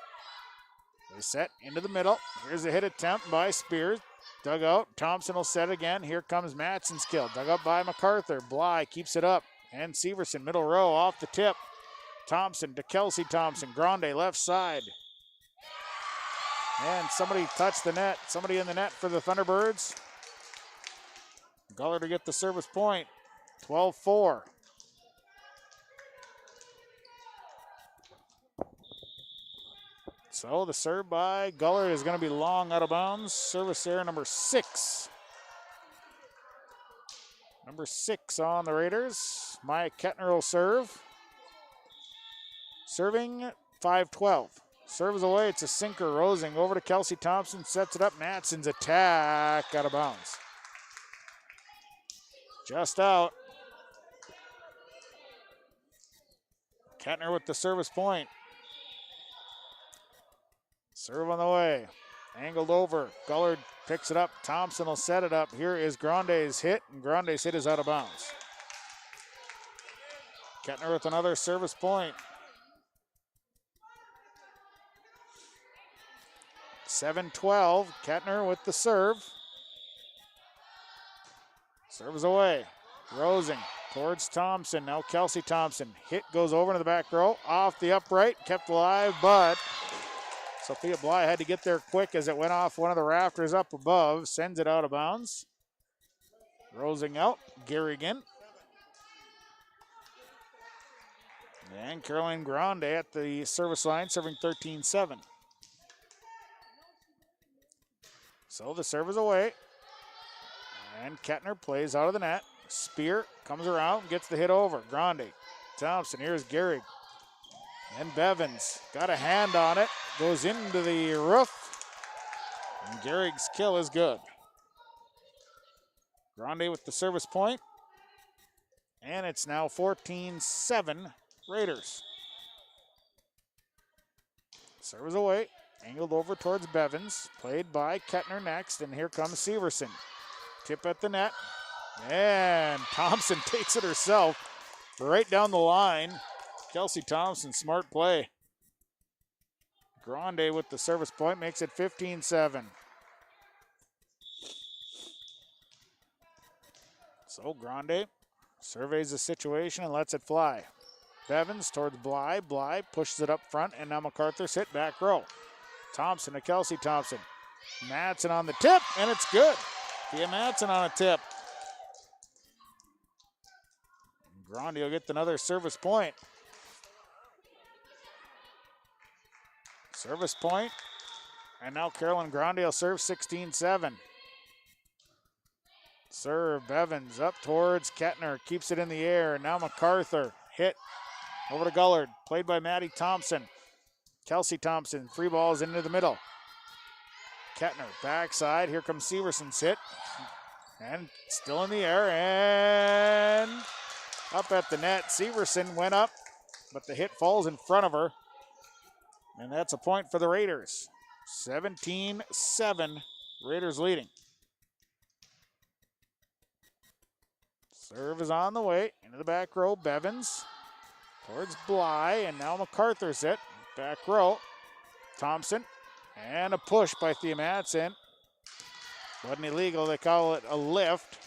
B: set into the middle. Here's a hit attempt by Spears. Dug out. Thompson will set again. Here comes Matson's kill. Dug up by MacArthur. Bly keeps it up. And Severson, middle row, off the tip. Thompson to Kelsey Thompson. Grande left side. And somebody touched the net. Somebody in the net for the Thunderbirds. Gullard to get the service point. 12-4. So the serve by Gullard is going to be long out of bounds. Service error number 6. Number 6 on the Raiders. Maya Kettner will serve. Serving 5-12. Serves away, it's a sinker. Rosing over to Kelsey Thompson, sets it up. Matson's attack out of bounds. Just out. Kettner with the service point. Serve on the way. Angled over. Gullard picks it up. Thompson will set it up. Here is Grande's hit, and Grande's hit is out of bounds. Kettner with another service point. 7-12. Kettner with the serve. Serves away. Rosing towards Thompson. Now Kelsey Thompson. Hit goes over to the back row. Off the upright. Kept alive, but Sophia Bly had to get there quick as it went off one of the rafters up above. Sends it out of bounds. Rosing out. Garrigan. And Caroline Grande at the service line, serving 13-7. So the serve is away. And Kettner plays out of the net. Spear comes around and gets the hit over. Grande. Thompson. Here's Gehrig. And Bevins got a hand on it. Goes into the roof. And Gehrig's kill is good. Grande with the service point. And it's now 14-7 Raiders. Serve is away. Angled over towards Bevins. Played by Kettner next. And here comes Severson. Tip at the net. And Thompson takes it herself. Right down the line. Kelsey Thompson, smart play. Grande with the service point makes it 15-7. So Grande surveys the situation and lets it fly. Bevins towards Bly. Bly pushes it up front, and now MacArthur's hit back row. Thompson to Kelsey Thompson. Matson on the tip, and it's good. Thea Matson on a tip. Grande will get another service point. Service point. And now Carolyn Grande will serve 16-7. Serve Bevins up towards Kettner. Keeps it in the air. Now MacArthur. Hit over to Gullard. Played by Maddie Thompson. Kelsey Thompson. Free balls into the middle. Kettner backside. Here comes Severson's hit. And still in the air. And up at the net. Severson went up, but the hit falls in front of her. And that's a point for the Raiders. 17-7, Raiders leading. Serve is on the way. Into the back row, Bevins. Towards Bly, and now MacArthur's hit. Back row, Thompson. And a push by Thea Matson. Wasn't illegal, they call it a lift.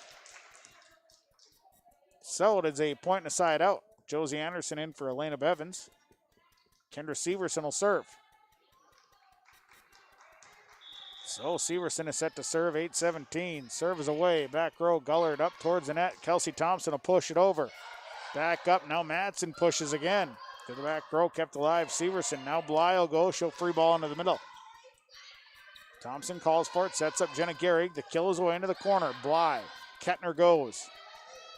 B: So it is a point and a side out. Josie Anderson in for Elena Bevins. Kendra Severson will serve. So Severson is set to serve, 8-17. Serve is away, back row, Gullard up towards the net. Kelsey Thompson will push it over. Back up, now Madsen pushes again. To the back row, kept alive, Severson. Now Bly will go, she'll free ball into the middle. Thompson calls for it, sets up Jenna Gehrig. The kill is away into the corner. Bly, Kettner goes.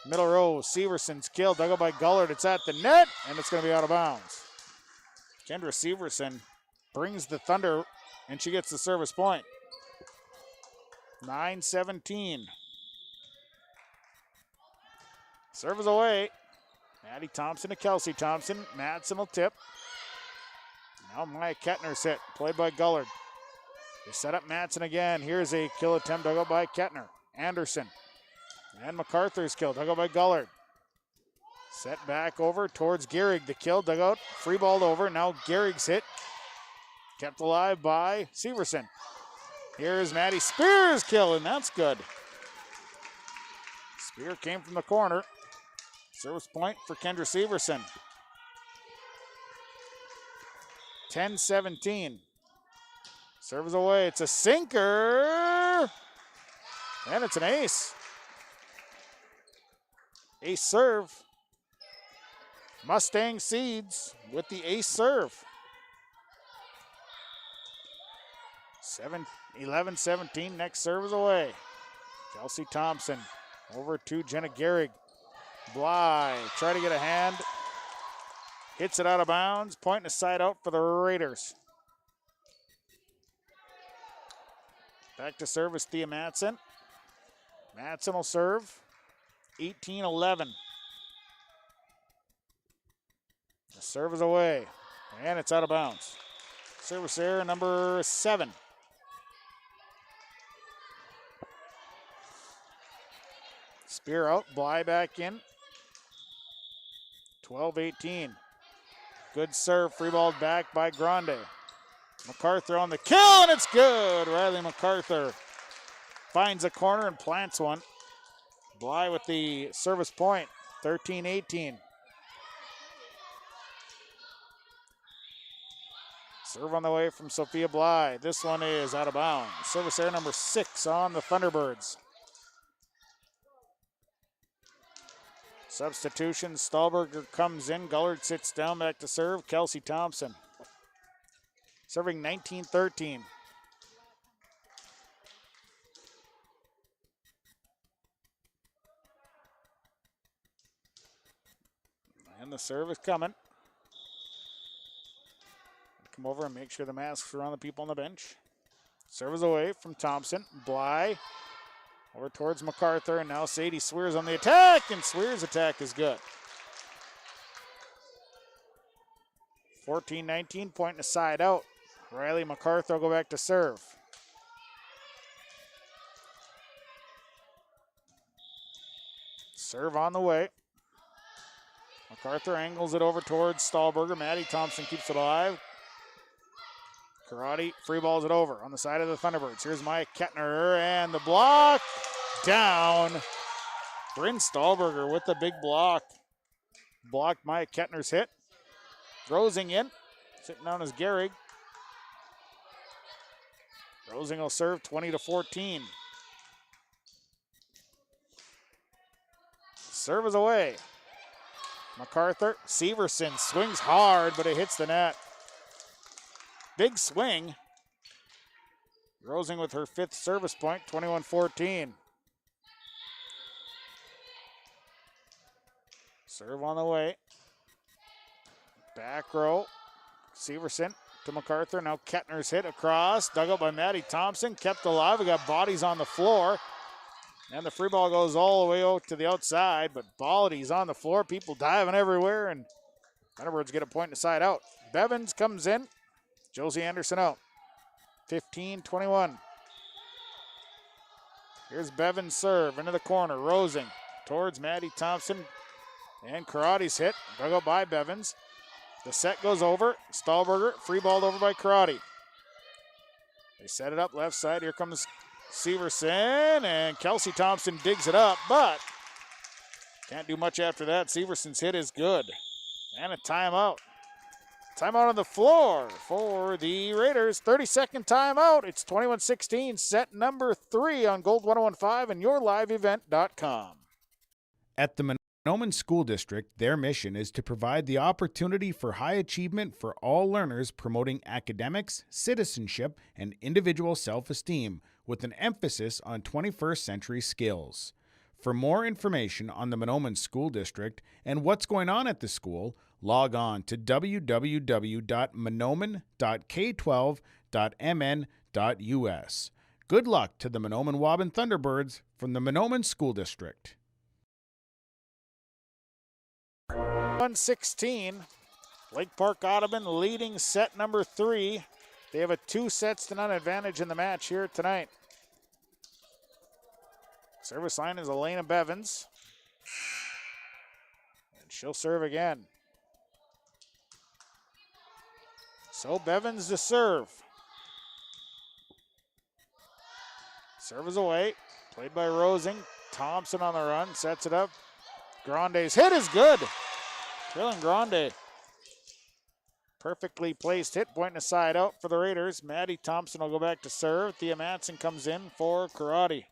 B: Middle row, Severson's kill, dug up by Gullard. It's at the net, and it's going to be out of bounds. Kendra Severson brings the Thunder, and she gets the service point. 9-17. Serve is away. Maddie Thompson to Kelsey Thompson. Madsen will tip. Now Maya Kettner's hit, played by Gullard. They set up Madsen again. Here's a kill attempt dug up by Kettner. Anderson. And MacArthur's kill, dug out by Gullard. Set back over towards Gehrig. The kill, dug out, free balled over. Now Gehrig's hit. Kept alive by Severson. Here's Maddie Spears' kill, and that's good. Spear came from the corner. Service point for Kendra Severson. 10-17. Serves away. It's a sinker. And it's an ace. Ace serve. Mustang Seeds with the ace serve. 11-17. Next serve is away. Kelsey Thompson over to Jenna Gehrig. Bly, try to get a hand. Hits it out of bounds. Point and a side out for the Raiders. Back to service, Thea Madsen. Madsen will serve. 18-11. The serve is away, and it's out of bounds. Service error number 7. Spear out, Bly back in. 12-18. Good serve, free balled back by Grande. MacArthur on the kill, and it's good. Riley MacArthur finds a corner and plants one. Bly with the service point, 13-18. Serve on the way from Sophia Bly. This one is out of bounds. Service error number 6 on the Thunderbirds. Substitution, Stahlberger comes in. Gullard sits down, back to serve. Kelsey Thompson. Serving 19-13. And the serve is coming. Come over and make sure the masks are on the people on the bench. Serve is away from Thompson. Bly over towards MacArthur, and now Sadie Swears on the attack, and Swears' attack is good. 14-19, point and a side out. Riley MacArthur will go back to serve. Serve on the way. MacArthur angles it over towards Stahlberger. Maddie Thompson keeps it alive. Karate free balls it over on the side of the Thunderbirds. Here's Maya Kettner, and the block down. Bryn Stahlberger with the big block. Blocked Maya Kettner's hit. Rosing in. Sitting down as Gehrig. Rosing will serve 20-14. Serve is away. MacArthur. Severson swings hard, but it hits the net. Big swing. Rosing with her 5th service point, 21-14. Serve on the way. Back row. Severson to MacArthur. Now Kettner's hit across. Dug up by Maddie Thompson. Kept alive. We got bodies on the floor. And the free ball goes all the way out to the outside, but bodies on the floor. People diving everywhere, and Thunderbirds get a point to side out. Bevins comes in. Josie Anderson out. 15-21. Here's Bevan's serve into the corner. Rosing towards Maddie Thompson. And Karate's hit. Dug out by Bevins. The set goes over. Stahlberger free balled over by Karate. They set it up left side. Here comes Severson. And Kelsey Thompson digs it up, but Can't do much after that. Severson's hit is good. And a timeout. Timeout on the floor for the Raiders. 30-second timeout. It's 21-16, set number 3 on Gold 101.5 and yourliveevent.com.
F: At the Mahnomen School District, their mission is to provide the opportunity for high achievement for all learners, promoting academics, citizenship, and individual self-esteem, with an emphasis on 21st century skills. For more information on the Mahnomen School District and what's going on at the school, log on to www.mahnomen.k12.mn.us. Good luck to the Mahnomen-Waubun Thunderbirds from the Mahnomen School District.
B: 116, Lake Park-Audubon leading set number 3. They have a 2-0 advantage in the match here tonight. Service line is Elena Bevins. And she'll serve again. So Bevins to serve. Serve is away. Played by Rosing. Thompson on the run. Sets it up. Grande's hit is good. Carolyn Grande. Perfectly placed hit, pointing a side out for the Raiders. Maddie Thompson will go back to serve. Thea Matson comes in for Karate.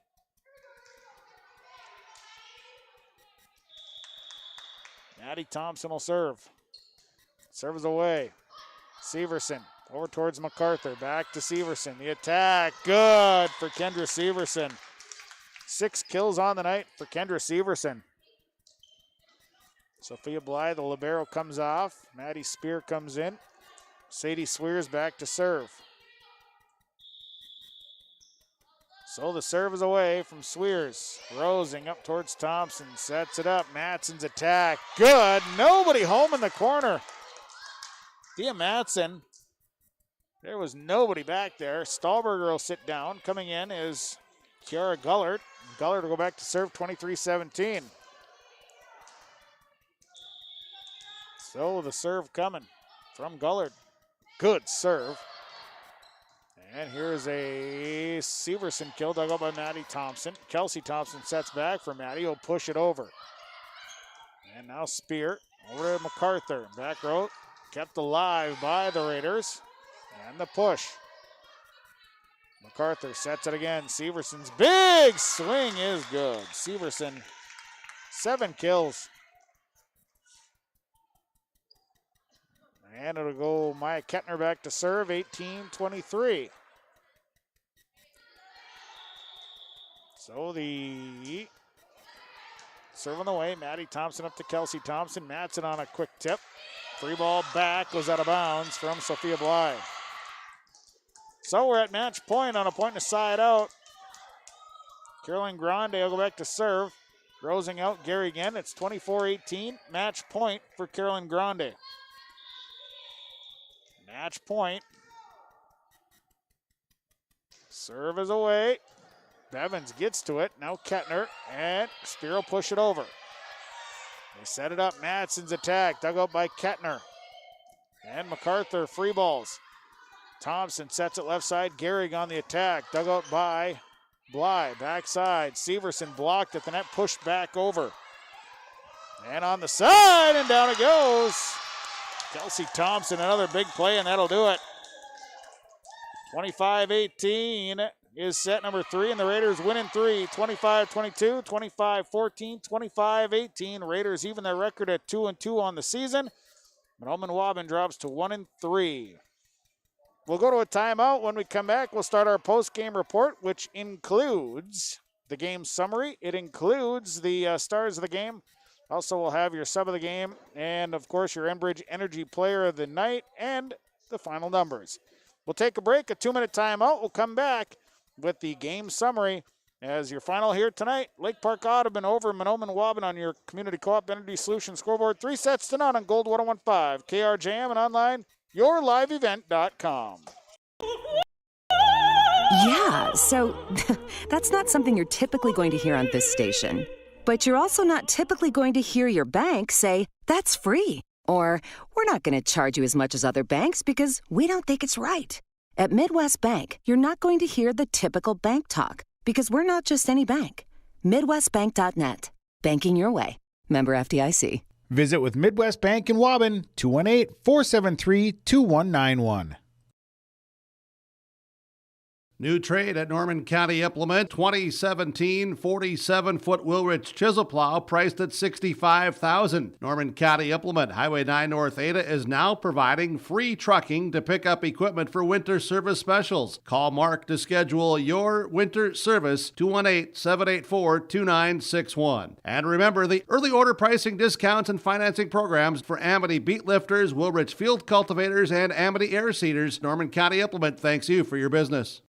B: Maddie Thompson will serve. Serve is away. Severson over towards MacArthur. Back to Severson. The attack. Good for Kendra Severson. 6 kills on the night for Kendra Severson. Sophia Bly, the libero, comes off. Maddie Spear comes in. Sadie Swears back to serve. So the serve is away from Swears. Rosing up towards Thompson. Sets it up. Matson's attack. Good. Nobody home in the corner. Thea Matson. There was nobody back there. Stahlberger will sit down. Coming in is Kiara Gullard. Gullard will go back to serve 23-17. So the serve coming from Gullard. Good serve. And here's a Severson kill dug up by Maddie Thompson. Kelsey Thompson sets back for Maddie. He'll push it over. And now Spear over to MacArthur. Back row kept alive by the Raiders. And the push. MacArthur sets it again. Severson's big swing is good. Severson, 7 kills. And it'll go Maya Kettner back to serve, 18-23. So the serve on the way. Maddie Thompson up to Kelsey Thompson. Matson on a quick tip. Free ball back, goes out of bounds from Sophia Bly. So we're at match point on a point and a side out. Caroline Grande will go back to serve. Rosing out, Gary again. It's 24-18. Match point for Caroline Grande. Match point. Serve is away. Bevins gets to it. Now Kettner, and Spear will push it over. They set it up. Matson's attack, dug out by Kettner. And MacArthur free balls. Thompson sets it left side. Gehrig on the attack, dug out by Bly. Backside. Severson blocked at the net, pushed back over. And on the side, and down it goes. Kelsey Thompson, another big play, and that'll do it. 25-18 is set number 3, and the Raiders win in 3. 25-22, 25-14, 25-18. Raiders even their record at 2-2 on the season. Mahnomen-Waubun drops to 1-3. We'll go to a timeout. When we come back, we'll start our post-game report, which includes the game summary. It includes the stars of the game. Also, we'll have your sub of the game and, of course, your Enbridge Energy Player of the Night and the final numbers. We'll take a break, a 2-minute timeout. We'll come back with the game summary as your final here tonight. Lake Park-Audubon over Mahnomen-Waubun on your Community Co-op Energy Solutions scoreboard. 3-0 on Gold 101.5, KRJM, and online, yourliveevent.com.
M: Yeah, so that's not something you're typically going to hear on this station. But you're also not typically going to hear your bank say, that's free. Or, we're not going to charge you as much as other banks because we don't think it's right. At Midwest Bank, you're not going to hear the typical bank talk because we're not just any bank. MidwestBank.net. Banking your way. Member FDIC.
F: Visit with Midwest Bank in Waubun, 218-473-2191.
H: New trade at Norman County Implement, 2017 47-foot Wilrich chisel plow priced at $65,000. Norman County Implement, Highway 9 North Ada is now providing free trucking to pick up equipment for winter service specials. Call Mark to schedule your winter service, 218-784-2961. And remember the early order pricing discounts and financing programs for Amity beet lifters, Wilrich field cultivators, and Amity air seeders. Norman County Implement thanks you for your business.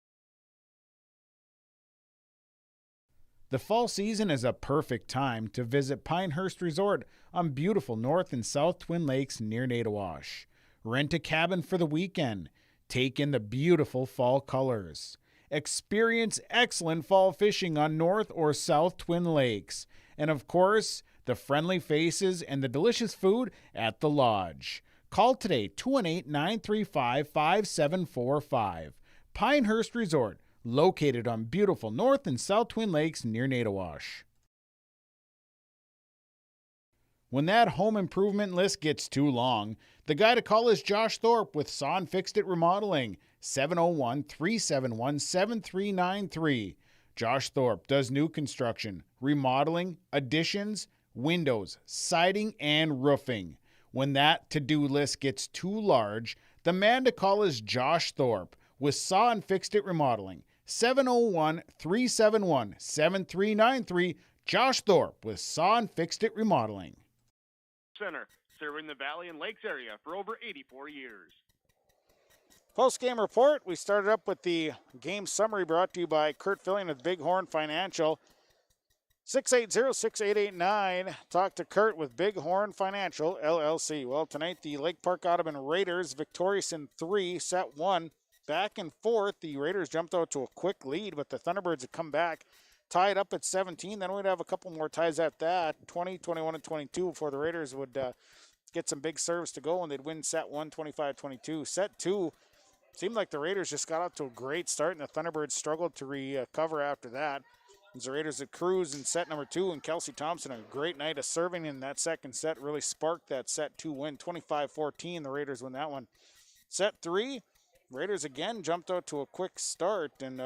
F: The fall season is a perfect time to visit Pinehurst Resort on beautiful North and South Twin Lakes near Nadawash. Rent a cabin for the weekend. Take in the beautiful fall colors. Experience excellent fall fishing on North or South Twin Lakes. And of course, the friendly faces and the delicious food at the lodge. Call today, 218-935-5745. Pinehurst Resort, located on beautiful North and South Twin Lakes near Nadawash. When that home improvement list gets too long, the guy to call is Josh Thorpe with Saw and Fixed It Remodeling, 701-371-7393. Josh Thorpe does new construction, remodeling, additions, windows, siding, and roofing. When that to-do list gets too large, the man to call is Josh Thorpe with Saw and Fixed It Remodeling, 701-371-7393. Josh Thorpe with Saw and Fixed It Remodeling.
R: Center, serving the Valley and Lakes area for over 84 years.
B: Post-game report, we started up with the game summary brought to you by Kurt Fillion with Bighorn Financial. 680-6889. Talk to Kurt with Bighorn Financial, LLC. Well, tonight the Lake Park-Audubon Raiders victorious in 3, set 1. Back and forth, the Raiders jumped out to a quick lead, but the Thunderbirds had come back, tied up at 17. Then we'd have a couple more ties at that, 20, 21, and 22, before the Raiders would get some big serves to go, and they'd win set 1, 25-22. Set 2, seemed like the Raiders just got out to a great start, and the Thunderbirds struggled to recover after that. As the Raiders had cruised in set number 2, and Kelsey Thompson, a great night of serving in that second set, really sparked that set 2 win, 25-14. The Raiders win that one. Set 3, Raiders again jumped out to a quick start and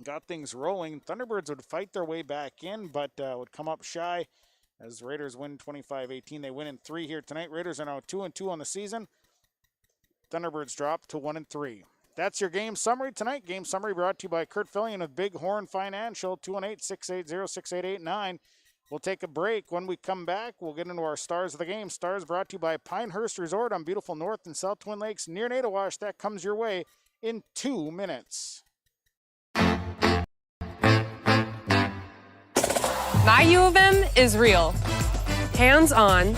B: got things rolling. Thunderbirds would fight their way back in, but would come up shy as the Raiders win 25-18. They win in 3 here tonight. Raiders are now 2-2 on the season. Thunderbirds drop to 1-3. That's your game summary tonight. Game summary brought to you by Kurt Fillion of Bighorn Financial, 218-680-6889. We'll take a break. When we come back, we'll get into our stars of the game. Stars brought to you by Pinehurst Resort on beautiful North and South Twin Lakes near Nadawash. That comes your way in 2 minutes.
D: My U of M is real, hands-on,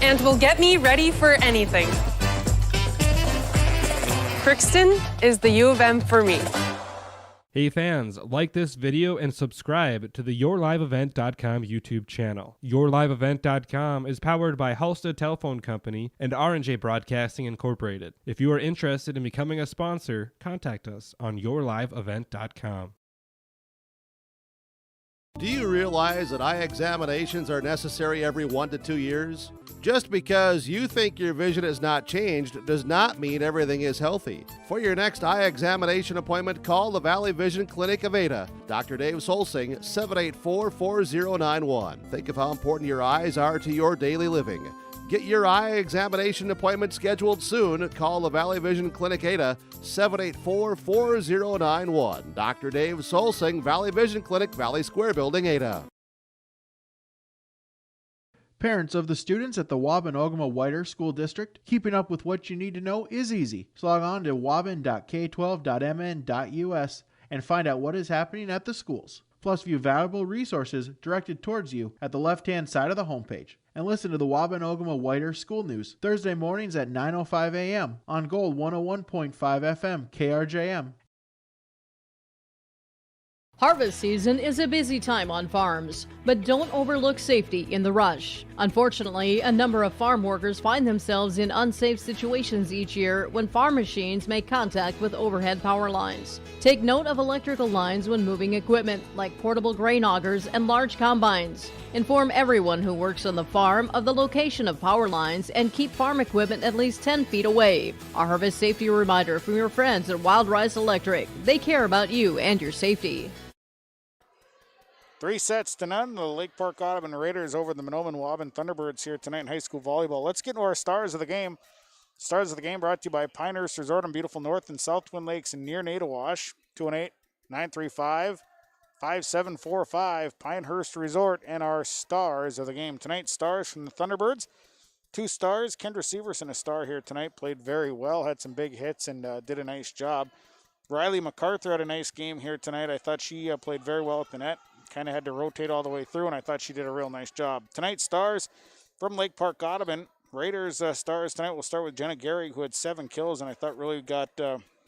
D: and will get me ready for anything. Crookston is the U of M for me.
E: Hey fans, like this video and subscribe to the YourLiveEvent.com YouTube channel. YourLiveEvent.com is powered by Halstead Telephone Company and R&J Broadcasting Incorporated. If you are interested in becoming a sponsor, contact us on YourLiveEvent.com.
H: Do you realize that eye examinations are necessary every 1 to 2 years? Just because you think your vision has not changed does not mean everything is healthy. For your next eye examination appointment, call the Valley Vision Clinic of Ada. Dr. Dave Solsing, 784-4091. Think of how important your eyes are to your daily living. Get your eye examination appointment scheduled soon. Call the Valley Vision Clinic Ada, 784-4091. Dr. Dave Solsing, Valley Vision Clinic, Valley Square Building, Ada.
O: Parents of the students at the Waubun-Ogama-Whiter School District, keeping up with what you need to know is easy. So log on to waubun.k12.mn.us and find out what is happening at the schools. Plus, view valuable resources directed towards you at the left-hand side of the homepage. And listen to the Waubun-Ogama-Whiter School News Thursday mornings at 9:05 a.m. on Gold 101.5 FM KRJM.
I: Harvest season is a busy time on farms, but don't overlook safety in the rush. Unfortunately, a number of farm workers find themselves in unsafe situations each year when farm machines make contact with overhead power lines. Take note of electrical lines when moving equipment, like portable grain augers and large combines. Inform everyone who works on the farm of the location of power lines and keep farm equipment at least 10 feet away. A harvest safety reminder from your friends at Wild Rice Electric. They care about you and your safety.
B: 3-0. The Lake Park-Audubon Raiders over the Mahnomen-Waubun Thunderbirds here tonight in high school volleyball. Let's get into our stars of the game. Stars of the game brought to you by Pinehurst Resort on beautiful North and South Twin Lakes and near Nadawash. 218-935-5745. Pinehurst Resort and our stars of the game tonight. Stars from the Thunderbirds. 2 stars. Kendra Severson, a star here tonight, played very well, had some big hits and did a nice job. Riley MacArthur had a nice game here tonight. I thought she played very well at the net. Kind of had to rotate all the way through, and I thought she did a real nice job. Tonight's stars from Lake Park-Audubon. Raiders stars tonight. We'll start with Jenna Gary, who had 7 kills, and I thought really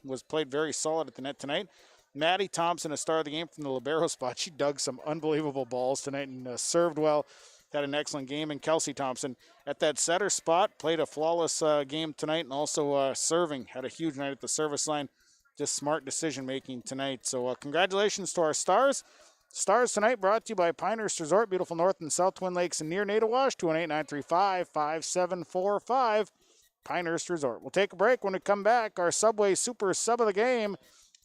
B: was played very solid at the net tonight. Maddie Thompson, a star of the game from the libero spot. She dug some unbelievable balls tonight and served well. Had an excellent game. And Kelsey Thompson at that setter spot played a flawless game tonight, and also serving. Had a huge night at the service line. Just smart decision-making tonight. So congratulations to our stars. Stars tonight brought to you by Pinehurst Resort, beautiful North and South Twin Lakes and near Nadawash. 218-935-5745. Pinehurst Resort. We'll take a break. When we come back, our Subway Super Sub of the game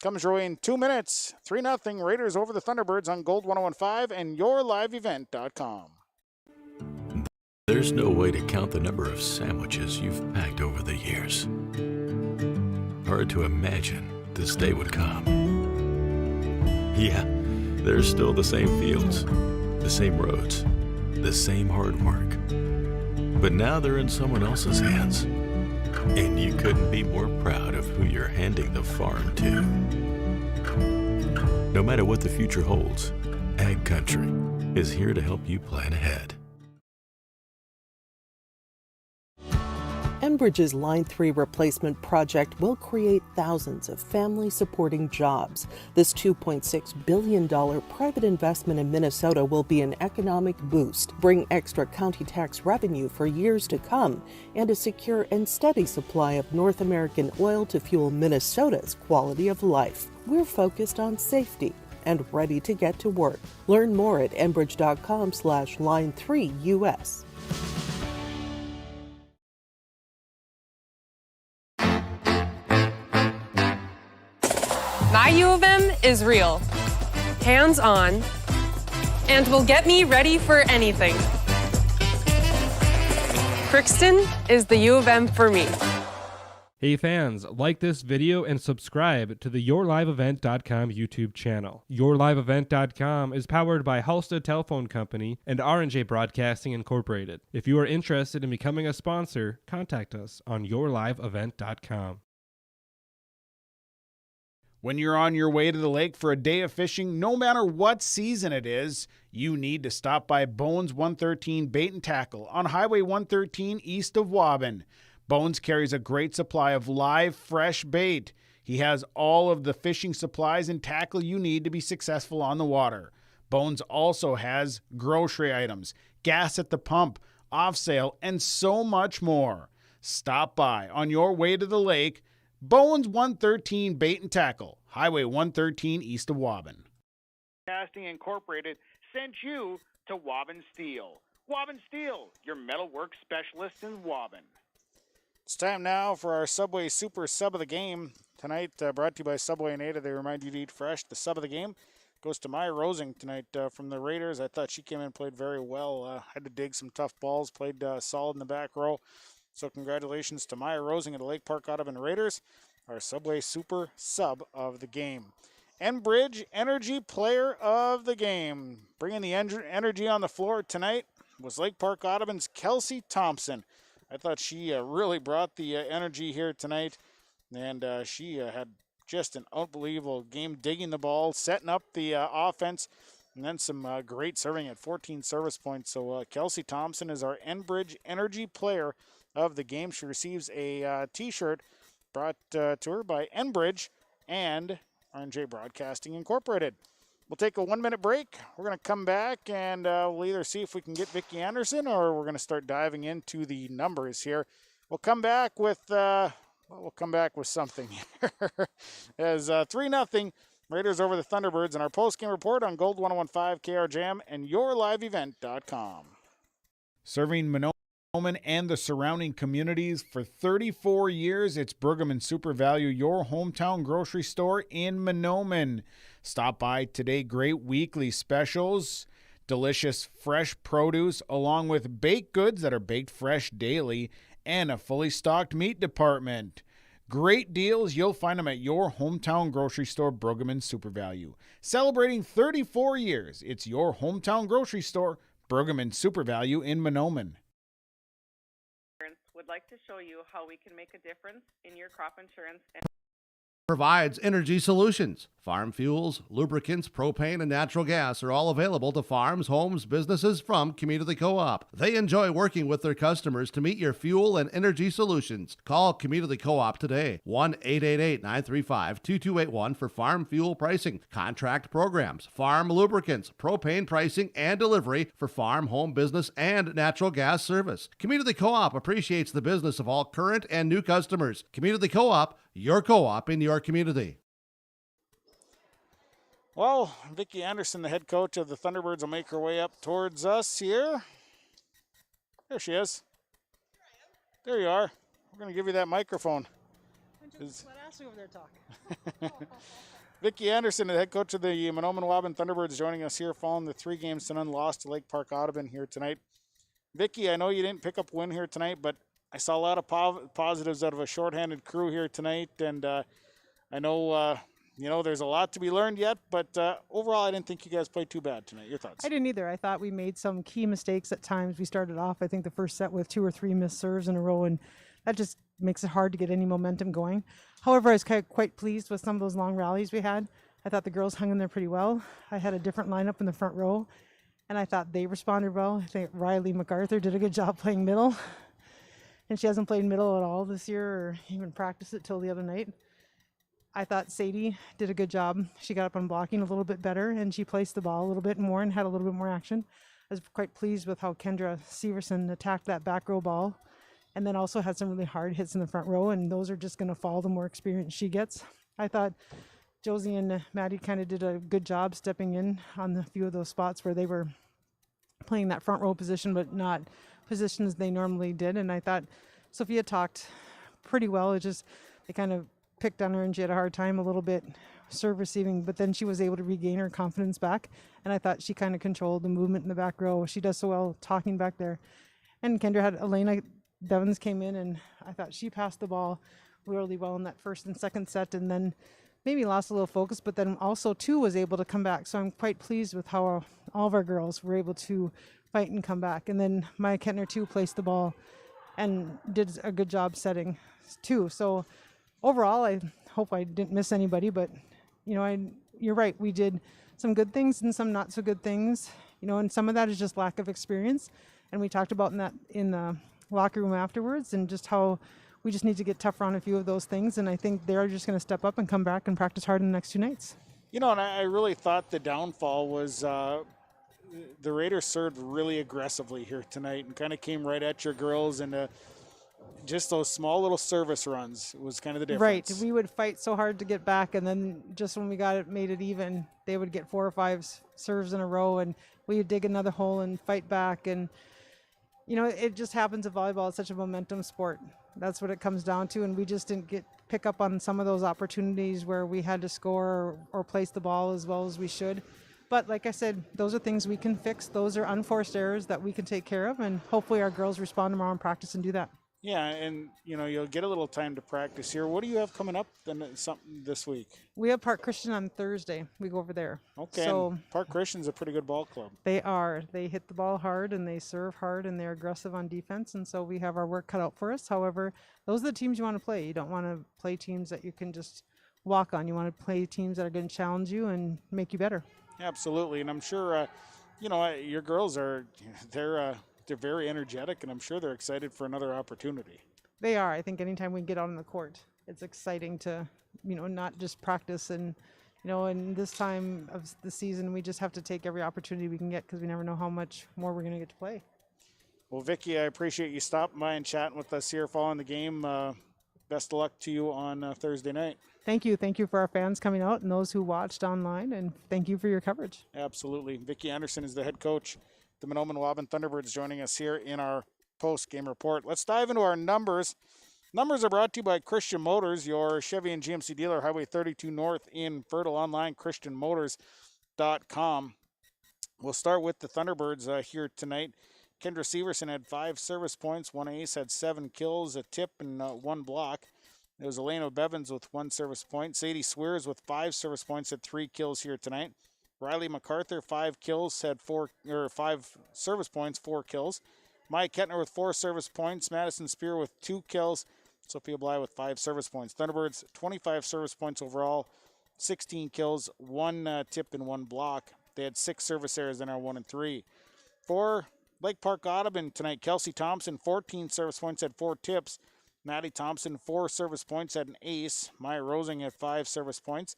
B: comes your way in 2 minutes. 3-0 Raiders over the Thunderbirds on Gold 101.5 and yourliveevent.com.
Q: There's no way to count the number of sandwiches you've packed over the years. Hard to imagine this day would come. Yeah, there's still the same fields, the same roads, the same hard work. But now they're in someone else's hands. And you couldn't be more proud of who you're handing the farm to. No matter what the future holds, Ag Country is here to help you plan ahead.
C: Enbridge's Line 3 replacement project will create thousands of family-supporting jobs. This $2.6 billion private investment in Minnesota will be an economic boost, bring extra county tax revenue for years to come, and a secure and steady supply of North American oil to fuel Minnesota's quality of life. We're focused on safety and ready to get to work. Learn more at enbridge.com/line3US.
D: My U of M is real, hands-on, and will get me ready for anything. Crookston is the U of M for me.
E: Hey fans, like this video and subscribe to the YourLiveEvent.com YouTube channel. YourLiveEvent.com is powered by Halstead Telephone Company and R&J Broadcasting Incorporated. If you are interested in becoming a sponsor, contact us on YourLiveEvent.com.
F: When you're on your way to the lake for a day of fishing, no matter what season it is, you need to stop by Bones 113 Bait and Tackle on Highway 113 east of Waubun. Bones carries a great supply of live, fresh bait. He has all of the fishing supplies and tackle you need to be successful on the water. Bones also has grocery items, gas at the pump, off sale, and so much more. Stop by on your way to the lake. Bones 113 Bait and Tackle, Highway 113 east of Waubun.
R: Casting Incorporated sent you to Waubun Steel. Waubun Steel, your metalwork specialist in Waubun.
B: It's time now for our Subway Super Sub of the game. Tonight, brought to you by Subway and Ada. They remind you to eat fresh. The sub of the game goes to Maya Rosing tonight from the Raiders. I thought she came in and played very well. Had to dig some tough balls, played solid in the back row. So congratulations to Maya Rosing and the Lake Park-Audubon Raiders, our Subway Super Sub of the game. Enbridge Energy Player of the Game. Bringing the energy on the floor tonight was Lake Park-Audubon's Kelsey Thompson. I thought she really brought the energy here tonight, and she had just an unbelievable game, digging the ball, setting up the offense, and then some great serving at 14 service points. So Kelsey Thompson is our Enbridge Energy Player of the game. She receives a T-shirt brought to her by Enbridge and R&J Broadcasting Incorporated. We'll take a 1-minute break. We're going to come back and we'll either see if we can get Vicki Anderson or we're going to start diving into the numbers here. We'll come back with something here. As 3-0 Raiders over the Thunderbirds in our post-game report on Gold 101.5 KRJM and yourliveevent.com.
F: Serving Mahnomen and the surrounding communities for 34 years, it's Pregame Super Value, your hometown grocery store in Mahnomen. Stop by today. Great weekly specials, delicious fresh produce, along with baked goods that are baked fresh daily, and a fully stocked meat department. Great deals. You'll find them at your hometown grocery store, Pregame Super Value. Celebrating 34 years, it's your hometown grocery store, Pregame Super Value in Mahnomen.
S: Would like to show you how we can make a difference in your crop insurance.
H: Provides energy solutions. Farm fuels, lubricants, propane, and natural gas are all available to farms, homes, businesses from Community Co-op. They enjoy working with their customers to meet your fuel and energy solutions. Call Community Co-op today, 1-888-935-2281 for farm fuel pricing, contract programs, farm lubricants, propane pricing, and delivery for farm, home, business, and natural gas service. Community Co-op appreciates the business of all current and new customers. Community Co-op, your co-op in your community.
B: Well, Vicki Anderson, the head coach of the Thunderbirds, will make her way up towards us here. There she is. There you are. We're going to give you that microphone.
T: Let Ashley over there talk.
B: Vicki Anderson, the head coach of the Mahnomen-Waubun Thunderbirds, joining us here following the 3 games to none loss to Lake Park-Audubon here tonight. Vicki, I know you didn't pick up a win here tonight, but I saw a lot of positives out of a shorthanded crew here tonight, and I know there's a lot to be learned yet, but overall I didn't think you guys played too bad tonight. Your thoughts?
T: I didn't either. I thought we made some key mistakes at times. We started off, I think, the first set with 2 or 3 missed serves in a row, and that just makes it hard to get any momentum going. However, I was quite pleased with some of those long rallies we had. I thought the girls hung in there pretty well. I had a different lineup in the front row, and I thought they responded well. I think Riley MacArthur did a good job playing middle. And she hasn't played middle at all this year or even practiced it till the other night. I thought Sadie did a good job. She got up on blocking a little bit better, and she placed the ball a little bit more and had a little bit more action. I was quite pleased with how Kendra Severson attacked that back row ball, and then also had some really hard hits in the front row, and those are just going to fall the more experience she gets. I thought Josie and Maddie kind of did a good job stepping in on a few of those spots where they were playing that front row position, but not positions they normally did. And I thought Sophia talked pretty well. It just, they kind of picked on her and she had a hard time a little bit serve receiving, but then she was able to regain her confidence back. And I thought she kind of controlled the movement in the back row. She does so well talking back there. And Kendra had Elena Bevins came in, and I thought she passed the ball really well in that first and second set, and then maybe lost a little focus, but then also too was able to come back. So I'm quite pleased with how all of our girls were able to fight and come back. And then Maya Kettner too placed the ball and did a good job setting too. So overall, I hope I didn't miss anybody, but you're right. We did some good things and some not so good things, and some of that is just lack of experience. And we talked about in the locker room afterwards, and just how we just need to get tougher on a few of those things. And I think they're just going to step up and come back and practice hard in the next 2 nights.
B: And I really thought the downfall was the Raiders served really aggressively here tonight and kind of came right at your girls, and just those small little service runs was kind of the difference.
T: Right. We would fight so hard to get back, and then just when we made it even, they would get 4 or 5 serves in a row, and we would dig another hole and fight back. And, it just happens in volleyball. It's such a momentum sport. That's what it comes down to, and we just didn't pick up on some of those opportunities where we had to score or place the ball as well as we should. But like I said, those are things we can fix. Those are unforced errors that we can take care of, and hopefully our girls respond tomorrow in practice and do that.
B: Yeah, and you'll get a little time to practice here. What do you have coming up something this week?
T: We have Park Christian on Thursday. We go over there.
B: Okay,
T: so
B: Park Christian's a pretty good ball club.
T: They are. They hit the ball hard, and they serve hard, and they're aggressive on defense, and so we have our work cut out for us. However, those are the teams you want to play. You don't want to play teams that you can just walk on. You want to play teams that are going to challenge you and make you better.
B: Absolutely, and I'm sure, your girls they're very energetic, and I'm sure they're excited for another opportunity.
T: They are. I think anytime we get out on the court, it's exciting to, not just practice and in this time of the season, we just have to take every opportunity we can get because we never know how much more we're going to get to play.
B: Well, Vicki, I appreciate you stopping by and chatting with us here following the game. Best of luck to you on Thursday night.
T: Thank you. Thank you for our fans coming out and those who watched online, and thank you for your coverage.
B: Absolutely. Vicki Anderson is the head coach, the Mahnomen-Waubun Thunderbirds, joining us here in our post-game report. Let's dive into our numbers. Numbers are brought to you by Christian Motors, your Chevy and GMC dealer, Highway 32 North in Fertile, online, christianmotors.com. We'll start with the Thunderbirds here tonight. Kendra Severson had 5 service points, 1 ace, had 7 kills, a tip, and 1 block. It was Elena Bevins with 1 service point. Sadie Swears with 5 service points, had 3 kills here tonight. Riley MacArthur, 5 kills, had 5 service points, 4 kills. Mike Kettner with 4 service points. Madison Spear with 2 kills. Sophia Bly with 5 service points. Thunderbirds, 25 service points overall, 16 kills, 1 tip, and 1 block. They had 6 service errors and are 1 and 3. For Lake Park-Audubon tonight, Kelsey Thompson, 14 service points, had 4 tips. Maddie Thompson, 4 service points, had an ace. Maya Rosing had 5 service points.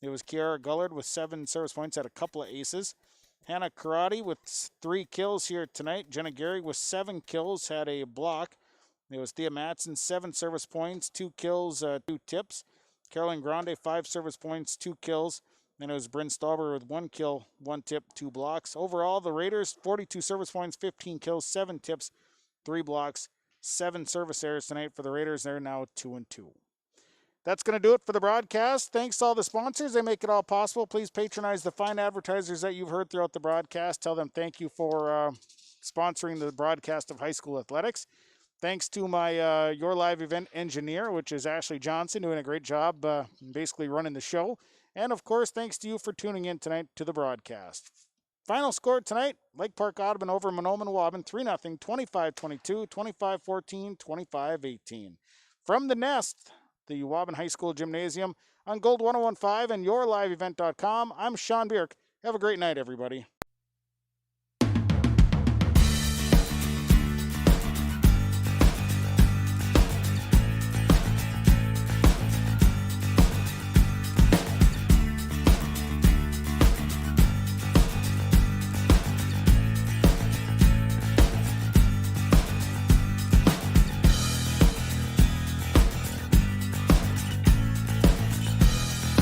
B: It was Kiara Gullard with 7 service points, had a couple of aces. Hannah Karate with 3 kills here tonight. Jenna Gary with 7 kills, had a block. It was Thea Matson, 7 service points, 2 kills, 2 tips. Caroline Grande, 5 service points, 2 kills. Then it was Bryn Stauber with 1 kill, 1 tip, 2 blocks. Overall, the Raiders, 42 service points, 15 kills, 7 tips, 3 blocks, 7 service errors tonight for the Raiders. They're now 2-2. That's going to do it for the broadcast. Thanks to all the sponsors. They make it all possible. Please patronize the fine advertisers that you've heard throughout the broadcast. Tell them thank you for sponsoring the broadcast of high school athletics. Thanks to my Your Live event engineer, which is Ashley Johnson, doing a great job basically running the show. And, of course, thanks to you for tuning in tonight to the broadcast. Final score tonight, Lake Park-Audubon over Mahnomen-Waubun, 3-0, 25-22, 25-14, 25-18. From the Nest, the Waubun High School Gymnasium, on Gold 101.5 and YourLiveEvent.com, I'm Sean Bierk. Have a great night, everybody.